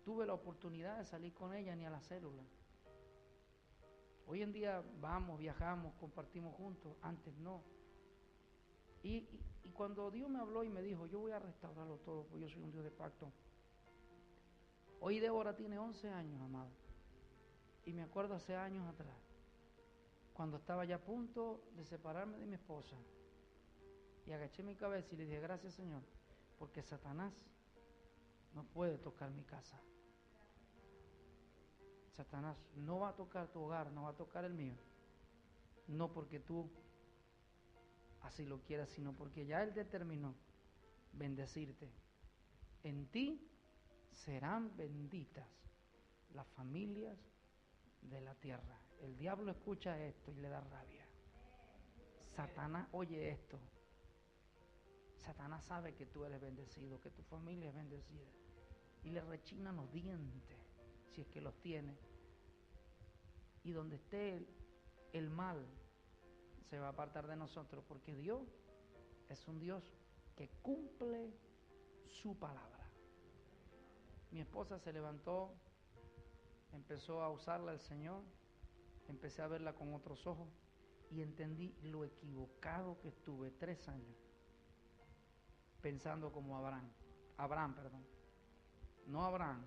S2: tuve la oportunidad de salir con ella ni a la célula. Hoy en día vamos, viajamos, compartimos juntos. Antes no. Y cuando Dios me habló y me dijo, yo voy a restaurarlo todo, porque yo soy un Dios de pacto. Hoy Débora tiene 11 años, amado. Y me acuerdo hace años atrás, cuando estaba ya a punto de separarme de mi esposa, y agaché mi cabeza y le dije, gracias Señor, porque Satanás no puede tocar mi casa. Satanás no va a tocar tu hogar, no va a tocar el mío. No porque tú así lo quieras, sino porque ya Él determinó bendecirte. En ti serán benditas las familias de la tierra. El diablo escucha esto y le da rabia. Satanás oye esto. Satanás sabe que tú eres bendecido, que tu familia es bendecida. Y le rechinan los dientes, si es que los tiene. Y donde esté el mal, se va a apartar de nosotros, porque Dios es un Dios que cumple su palabra. Mi esposa se levantó, empezó a usarla el Señor, empecé a verla con otros ojos y entendí lo equivocado que estuve 3 años pensando como Abraham, no Abraham,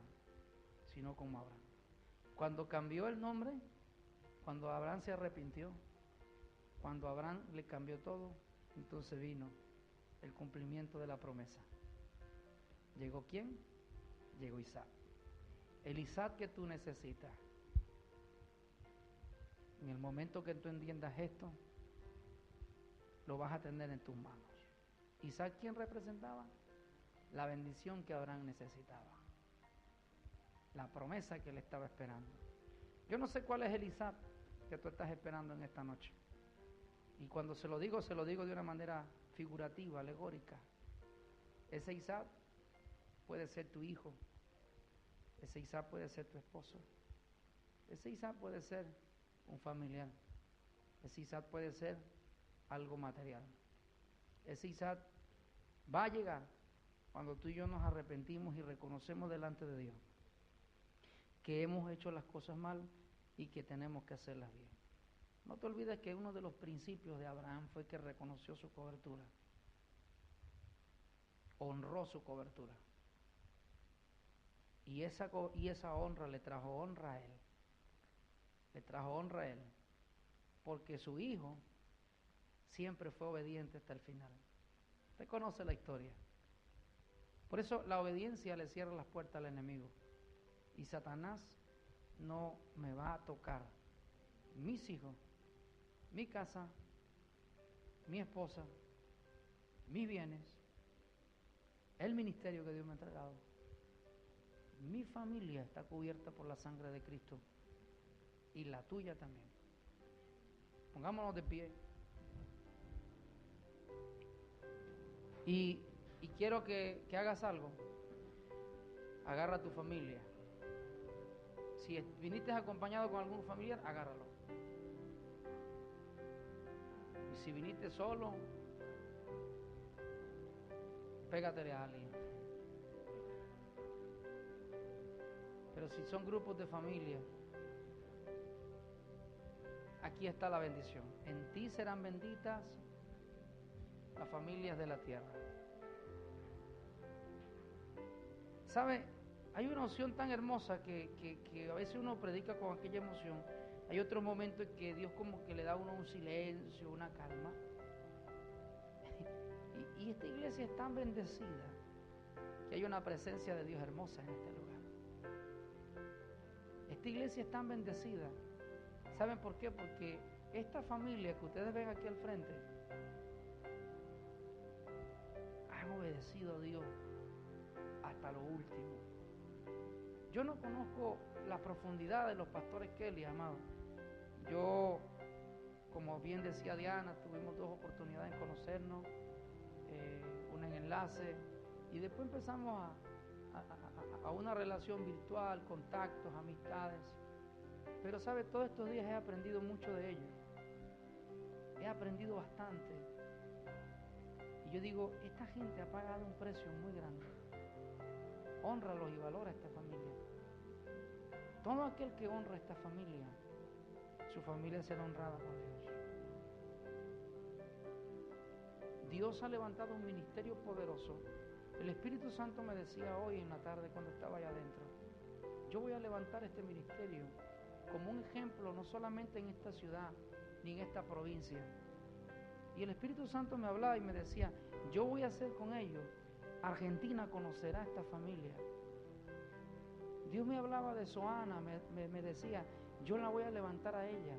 S2: sino como Abraham. Cuando cambió el nombre, cuando Abraham se arrepintió, cuando Abraham le cambió todo, entonces vino el cumplimiento de la promesa. ¿Llegó quién? Llegó Isaac. El Isaac que tú necesitas. En el momento que tú entiendas esto, lo vas a tener en tus manos. Isaac, ¿quién representaba? La bendición que Abraham necesitaba. La promesa que él estaba esperando. Yo no sé cuál es el Isaac que tú estás esperando en esta noche. Y cuando se lo digo de una manera figurativa, alegórica. Ese Isaac puede ser tu hijo. Ese Isaac puede ser tu esposo. Ese Isaac puede ser un familiar. Ese Isaac puede ser algo material. Ese Isaac va a llegar cuando tú y yo nos arrepentimos y reconocemos delante de Dios que hemos hecho las cosas mal y que tenemos que hacerlas bien. No te olvides que uno de los principios de Abraham fue que reconoció su cobertura, honró su cobertura. Y esa honra le trajo honra a él. Le trajo honra a él. Porque su hijo siempre fue obediente hasta el final. Usted conoce la historia. Por eso la obediencia le cierra las puertas al enemigo. Y Satanás no me va a tocar mis hijos, mi casa, mi esposa, mis bienes, el ministerio que Dios me ha entregado. Mi familia está cubierta por la sangre de Cristo y la tuya también. Pongámonos de pie. Y quiero que hagas algo. Agarra a tu familia. Si viniste acompañado con algún familiar, agárralo. Y si viniste solo, pégatele a alguien. Pero si son grupos de familia, aquí está la bendición. En ti serán benditas las familias de la tierra. ¿Sabe? Hay una opción tan hermosa que a veces uno predica con aquella emoción. Hay otros momentos en que Dios como que le da a uno un silencio, una calma. Y esta iglesia es tan bendecida que hay una presencia de Dios hermosa en este lugar. Esta iglesia es tan bendecida. ¿Saben por qué? Porque esta familia que ustedes ven aquí al frente han obedecido a Dios hasta lo último. Yo no conozco la profundidad de los pastores Kelly, amado. Yo, como bien decía Diana, tuvimos 2 oportunidades en conocernos, una en enlace, y después empezamos a una relación virtual, contactos, amistades. Pero sabe, todos estos días he aprendido mucho de ellos. He aprendido bastante. Y yo digo, esta gente ha pagado un precio muy grande. Hónralos y valora a esta familia. Todo aquel que honra a esta familia, su familia será honrada por Dios. Dios ha levantado un ministerio poderoso. El Espíritu Santo me decía hoy en la tarde cuando estaba allá adentro, yo voy a levantar este ministerio como un ejemplo no solamente en esta ciudad ni en esta provincia. Y el Espíritu Santo me hablaba y me decía, yo voy a hacer con ellos, Argentina conocerá a esta familia. Dios me hablaba de Soana, me decía, yo la voy a levantar a ella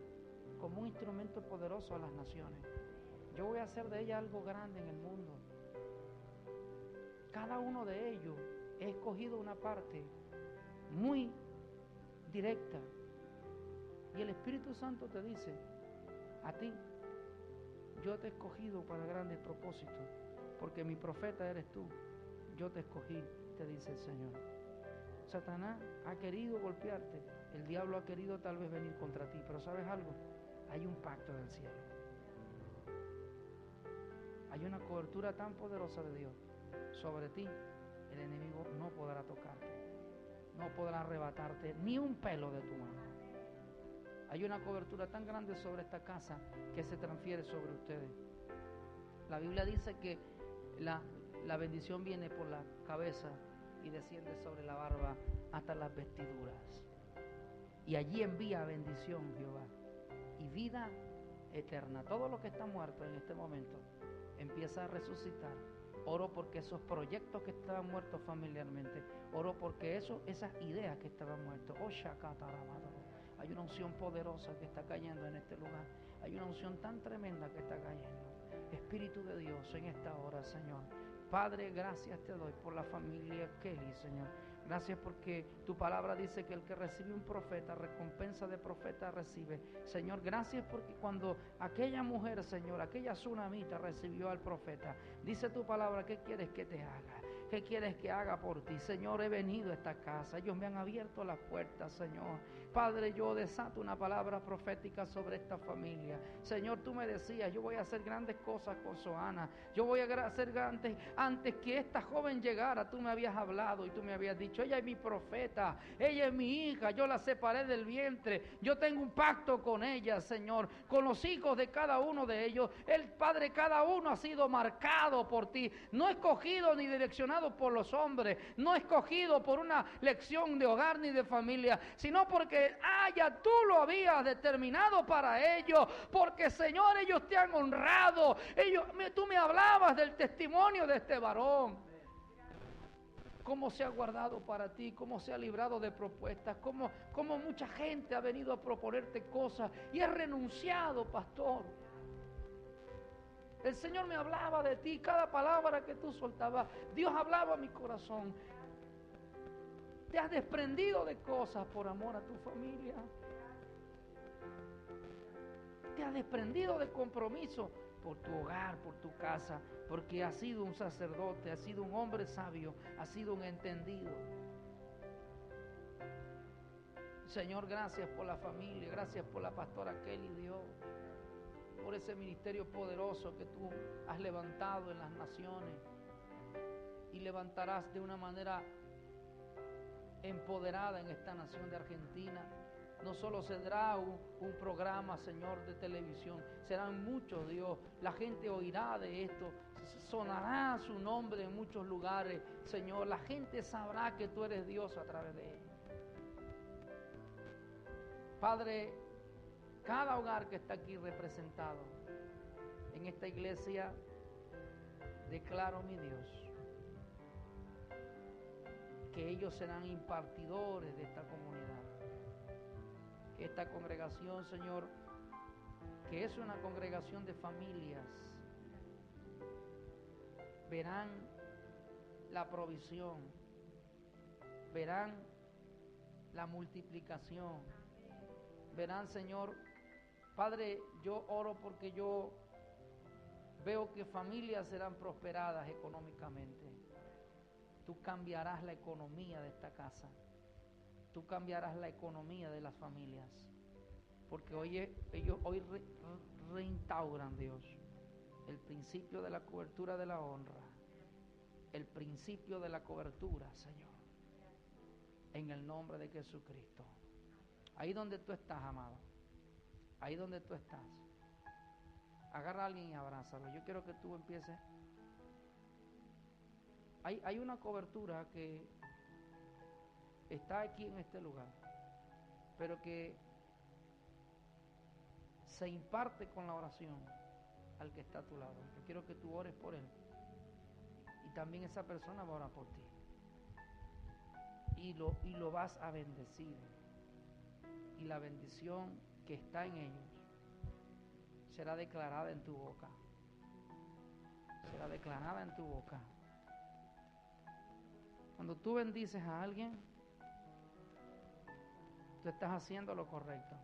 S2: como un instrumento poderoso a las naciones. Yo voy a hacer de ella algo grande en el mundo. Cada uno de ellos he escogido una parte muy directa. Y el Espíritu Santo te dice, a ti, yo te he escogido para grandes propósitos, porque mi profeta eres tú. Yo te escogí, te dice el Señor. Satanás ha querido golpearte, el diablo ha querido tal vez venir contra ti, pero ¿sabes algo? Hay un pacto del cielo. Hay una cobertura tan poderosa de Dios sobre ti, el enemigo no podrá tocarte, no podrá arrebatarte ni un pelo de tu mano. Hay una cobertura tan grande sobre esta casa que se transfiere sobre ustedes. La Biblia dice que la bendición viene por la cabeza y desciende sobre la barba hasta las vestiduras. Y allí envía bendición Jehová y vida eterna. Todo lo que está muerto en este momento empieza a resucitar. Oro porque esos proyectos que estaban muertos familiarmente, oro porque esas ideas que estaban muertas, hay una unción poderosa que está cayendo en este lugar. Hay una unción tan tremenda que está cayendo. Espíritu de Dios en esta hora, Señor. Padre, gracias te doy por la familia Kelly, Señor. Gracias porque tu palabra dice que el que recibe un profeta, recompensa de profeta recibe. Señor, gracias porque cuando aquella mujer, Señor, aquella tsunamita recibió al profeta, dice tu palabra, ¿qué quieres que te haga? ¿Qué quieres que haga por ti? Señor, he venido a esta casa, ellos me han abierto las puertas, Señor. Padre, yo desato una palabra profética sobre esta familia. Señor, tú me decías, yo voy a hacer grandes cosas con Soana. Yo voy a hacer grandes, antes que esta joven llegara, tú me habías hablado y tú me habías dicho, ella es mi profeta, ella es mi hija, yo la separé del vientre, yo tengo un pacto con ella, Señor, con los hijos de cada uno de ellos. El Padre, cada uno ha sido marcado por ti, no escogido ni direccionado por los hombres, no escogido por una lección de hogar ni de familia, sino porque ya tú lo habías determinado para ellos, porque Señor, ellos te han honrado. Tú me hablabas del testimonio de este varón, cómo se ha guardado para ti, cómo se ha librado de propuestas, cómo mucha gente ha venido a proponerte cosas y has renunciado, pastor. El Señor me hablaba de ti, cada palabra que tú soltabas, Dios hablaba a mi corazón. Te has desprendido de cosas por amor a tu familia. Te has desprendido de compromiso por tu hogar, por tu casa, porque has sido un sacerdote, has sido un hombre sabio, has sido un entendido. Señor, gracias por la familia, gracias por la pastora Kelly, Dios, por ese ministerio poderoso que tú has levantado en las naciones y levantarás de una manera empoderada en esta nación de Argentina. No solo será un programa, Señor, de televisión, serán muchos, Dios. La gente oirá de esto, sonará su nombre en muchos lugares, Señor. La gente sabrá que tú eres Dios a través de ellos. Padre, cada hogar que está aquí representado en esta iglesia, declaro, mi Dios, que ellos serán impartidores de esta comunidad. Que esta congregación, Señor, que es una congregación de familias, verán la provisión, verán la multiplicación, verán, Señor. Padre, yo oro porque yo veo que familias serán prosperadas económicamente. tú cambiarás la economía de esta casa. Tú cambiarás la economía de las familias. Porque ellos hoy reinstauran, Dios, el principio de la cobertura de la honra. El principio de la cobertura, Señor. En el nombre de Jesucristo. Ahí donde tú estás, amado. Ahí donde tú estás. Agarra a alguien y abrázalo. Yo quiero que tú empieces. Hay una cobertura que está aquí en este lugar, pero que se imparte con la oración al que está a tu lado. Yo quiero que tú ores por él. Y también esa persona va a orar por ti. Y lo vas a bendecir. Y la bendición que está en ellos será declarada en tu boca. Será declarada en tu boca. Cuando tú bendices a alguien, tú estás haciendo lo correcto.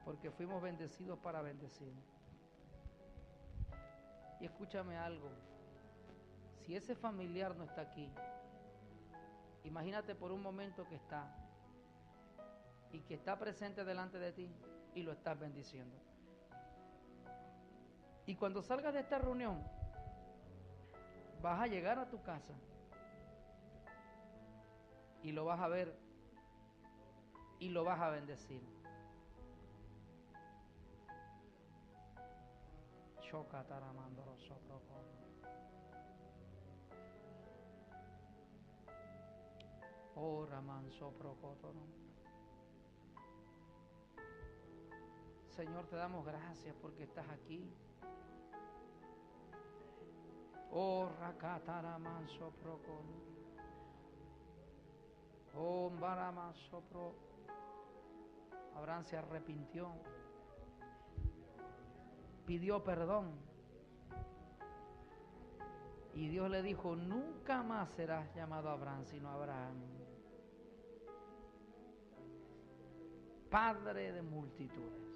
S2: Porque fuimos bendecidos para bendecir. Y escúchame algo. Si ese familiar no está aquí, imagínate por un momento que está. Y que está presente delante de ti y lo estás bendiciendo. Y cuando salgas de esta reunión, vas a llegar a tu casa y lo vas a ver y lo vas a bendecir. Oh, Ramán Soprocótono. Señor, te damos gracias porque estás aquí. Oh, Rakataraman Soprocótono. Oh, Barama Sopro. Abraham se arrepintió. Pidió perdón. Y Dios le dijo, nunca más serás llamado Abraham, sino Abraham. Padre de multitudes.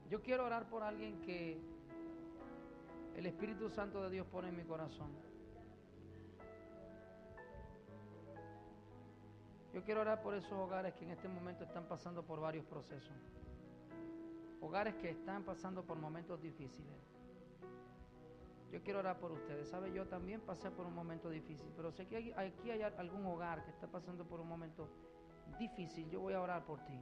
S2: Yo quiero orar por alguien que el Espíritu Santo de Dios pone en mi corazón. Yo quiero orar por esos hogares que en este momento están pasando por varios procesos. Hogares que están pasando por momentos difíciles. Yo quiero orar por ustedes. ¿Sabe? Yo también pasé por un momento difícil, pero sé que aquí hay algún hogar que está pasando por un momento difícil. Yo voy a orar por ti.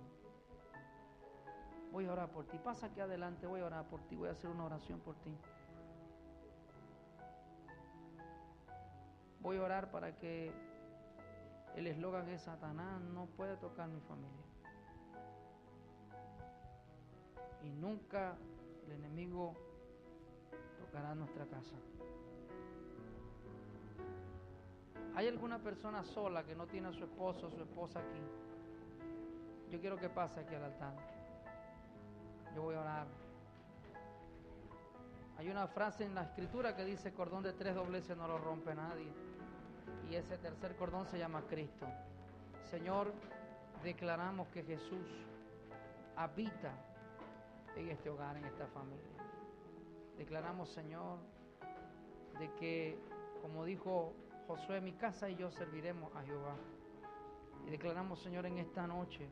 S2: Voy a orar por ti. Pasa aquí adelante, voy a orar por ti. Voy a hacer una oración por ti. Voy a orar para que el eslogan es Satanás no puede tocar mi familia. Y nunca el enemigo tocará nuestra casa. ¿Hay alguna persona sola que no tiene a su esposo o su esposa aquí? Yo quiero que pase aquí al altar. Yo voy a orar. Hay una frase en la escritura que dice, cordón de 3 dobleces no lo rompe nadie. Y ese tercer cordón se llama Cristo. Señor, declaramos que Jesús habita en este hogar, en esta familia. Declaramos, Señor, de que, como dijo Josué, mi casa y yo serviremos a Jehová. Y declaramos, Señor, en esta noche,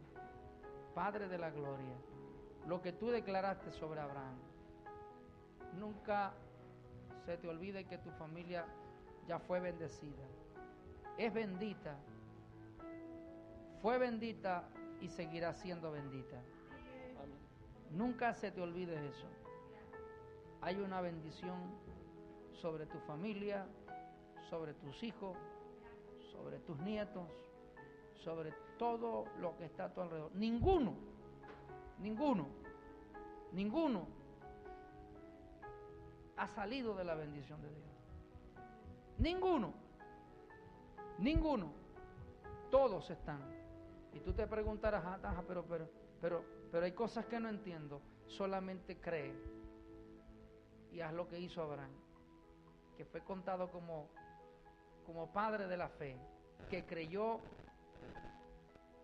S2: Padre de la gloria, lo que tú declaraste sobre Abraham. Nunca se te olvide que tu familia ya fue bendecida. Es bendita. Fue bendita y seguirá siendo bendita. Amén. Nunca se te olvide eso. Hay una bendición sobre tu familia, sobre tus hijos, sobre tus nietos, sobre todo lo que está a tu alrededor. Ninguno ha salido de la bendición de Dios. Ninguno. Todos están. Y tú te preguntarás, pero hay cosas que no entiendo. Solamente cree y haz lo que hizo Abraham, que fue contado como padre de la fe, que creyó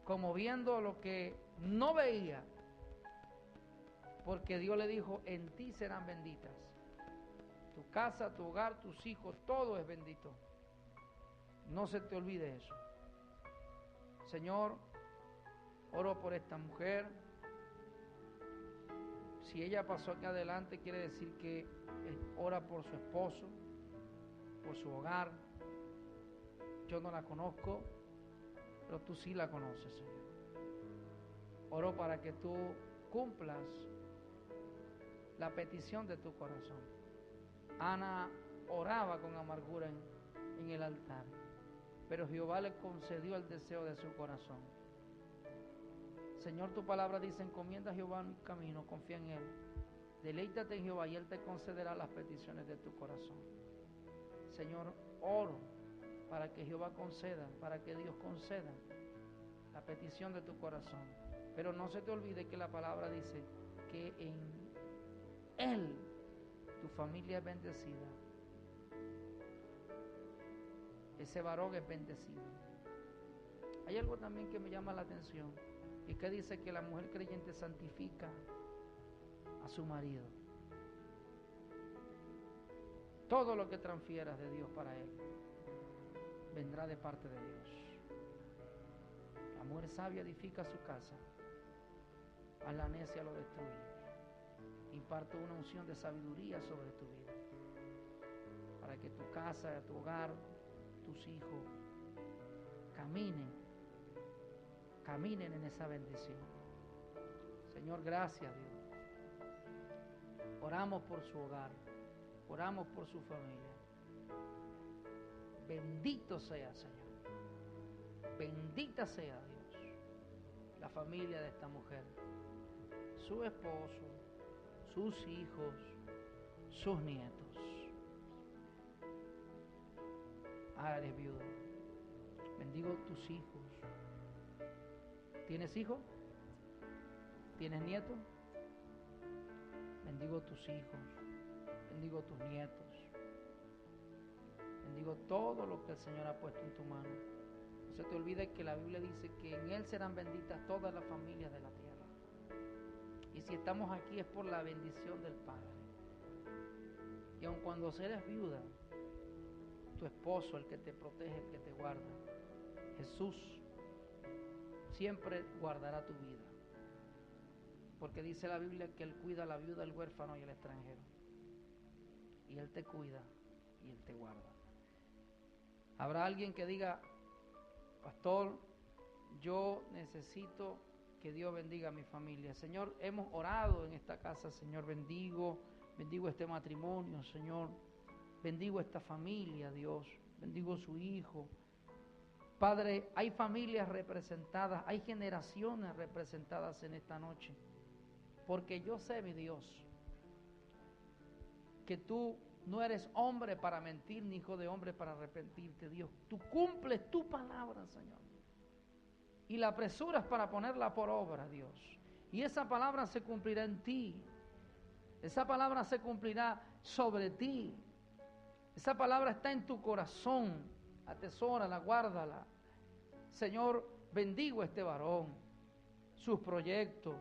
S2: como viendo lo que no veía, porque Dios le dijo, en ti serán benditas. Tu casa, tu hogar, tus hijos, todo es bendito. No se te olvide eso. Señor, oro por esta mujer. Si ella pasó aquí adelante, quiere decir que ora por su esposo, por su hogar. Yo no la conozco, pero tú sí la conoces, Señor. Oro para que tú cumplas la petición de tu corazón. Ana oraba con amargura en el altar, pero Jehová le concedió el deseo de su corazón. Señor, tu palabra dice, encomienda a Jehová en camino, confía en Él. Deleítate en Jehová y Él te concederá las peticiones de tu corazón. Señor, oro para que Jehová conceda, para que Dios conceda la petición de tu corazón. Pero no se te olvide que la palabra dice que en Él tu familia es bendecida. Ese varón es bendecido. Hay algo también que me llama la atención, y que dice que la mujer creyente santifica a su marido. Todo lo que transfieras de Dios para él vendrá de parte de Dios. La mujer sabia edifica su casa, a la necia lo destruye. Imparte una unción de sabiduría sobre tu vida, para que tu casa, tu hogar, tus hijos caminen en esa bendición. Señor, gracias Dios. Oramos por su hogar, oramos por su familia. Bendito sea, Señor. Bendita sea, Dios, la familia de esta mujer, su esposo, sus hijos, sus nietos. Ah, eres viuda. Bendigo tus hijos. ¿Tienes hijos? ¿Tienes nietos? Bendigo tus hijos. Bendigo tus nietos. Bendigo todo lo que el Señor ha puesto en tu mano. No se te olvide que la Biblia dice que en Él serán benditas todas las familias de la tierra. Y si estamos aquí es por la bendición del Padre. Y aun cuando eres viuda, tu esposo, el que te protege, el que te guarda, Jesús, siempre guardará tu vida. Porque dice la Biblia que Él cuida a la viuda, el huérfano y el extranjero. Y Él te cuida y Él te guarda. Habrá alguien que diga, pastor, yo necesito que Dios bendiga a mi familia. Señor, hemos orado en esta casa, Señor, bendigo este matrimonio, Señor. Bendigo esta familia, Dios. Bendigo su hijo. Padre, hay familias representadas, hay generaciones representadas en esta noche. Porque yo sé, mi Dios, que tú no eres hombre para mentir, ni hijo de hombre para arrepentirte, Dios. Tú cumples tu palabra, Señor. Y la apresuras para ponerla por obra, Dios. Y esa palabra se cumplirá en ti. Esa palabra se cumplirá sobre ti. Esa palabra está en tu corazón. Atesórala, guárdala. Señor, bendigo a este varón, sus proyectos.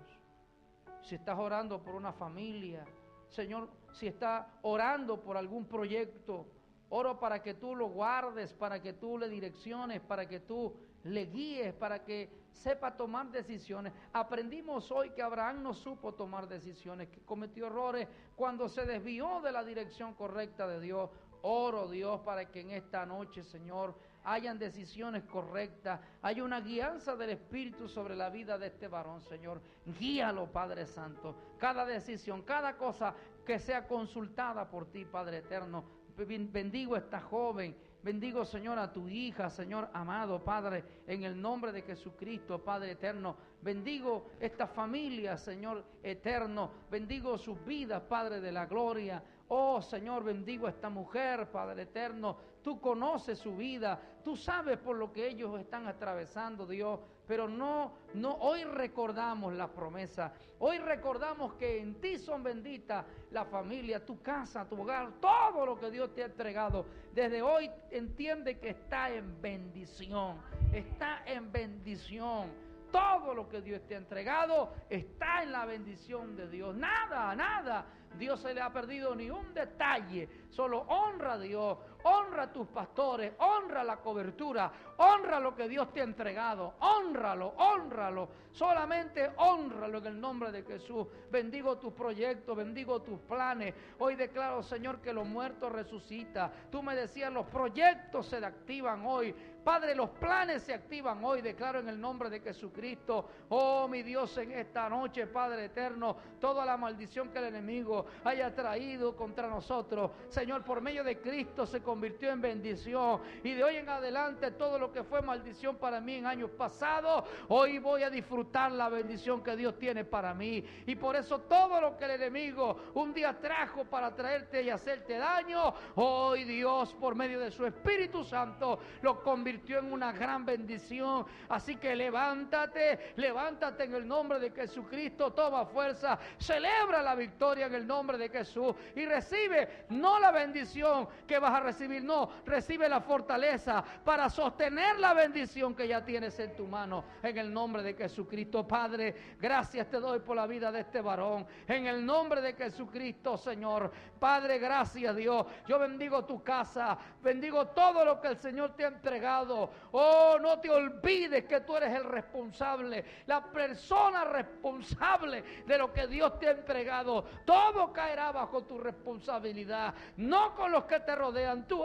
S2: Si estás orando por una familia, Señor, si estás orando por algún proyecto, oro para que tú lo guardes, para que tú le direcciones, para que tú le guíes, para que sepa tomar decisiones. Aprendimos hoy que Abraham no supo tomar decisiones, que cometió errores cuando se desvió de la dirección correcta de Dios. Oro, Dios, para que en esta noche, Señor, hayan decisiones correctas, haya una guianza del Espíritu sobre la vida de este varón, Señor. Guíalo, Padre Santo. Cada decisión, cada cosa que sea consultada por ti, Padre Eterno. Bendigo a esta joven. Bendigo, Señor, a tu hija, Señor amado, Padre, en el nombre de Jesucristo, Padre eterno. Bendigo esta familia, Señor eterno. Bendigo sus vidas, Padre de la gloria. Oh, Señor, bendigo a esta mujer, Padre eterno. Tú conoces su vida, tú sabes por lo que ellos están atravesando, Dios. Pero no, hoy recordamos la promesa. Hoy recordamos que en ti son benditas la familia, tu casa, tu hogar, todo lo que Dios te ha entregado. Desde hoy entiende que está en bendición. Está en bendición. todo lo que Dios te ha entregado está en la bendición de Dios. Nada, nada. Dios se le ha perdido ni un detalle. Solo honra a Dios, honra a tus pastores, honra la cobertura, honra lo que Dios te ha entregado. Hónralo, hónralo. Solamente hónralo en el nombre de Jesús. Bendigo tus proyectos, bendigo tus planes. Hoy declaro, Señor, que los muertos resucitan. Tú me decías, los proyectos se activan hoy. Padre, los planes se activan hoy. Declaro en el nombre de Jesucristo. Oh, mi Dios, en esta noche, Padre eterno, toda la maldición que el enemigo haya traído contra nosotros, Señor, por medio de Cristo se convirtió en bendición. Y de hoy en adelante, todo lo que fue maldición para mí en años pasados, hoy voy a disfrutar la bendición que Dios tiene para mí. Y por eso todo lo que el enemigo un día trajo para traerte y hacerte daño, hoy Dios, por medio de su Espíritu Santo, lo convirtió en una gran bendición. Así que levántate, levántate en el nombre de Jesucristo, toma fuerza, celebra la victoria en el nombre de Jesús y recibe no la bendición que vas a recibir, no, recibe la fortaleza para sostener la bendición que ya tienes en tu mano en el nombre de Jesucristo. Padre, gracias te doy por la vida de este varón en el nombre de Jesucristo, Señor. Padre, gracias, Dios. Yo bendigo tu casa, bendigo todo lo que el Señor te ha entregado. Oh, no te olvides que tú eres el responsable, la persona responsable de lo que Dios te ha entregado. Todo caerá bajo tu responsabilidad, no con los que te rodean. Tú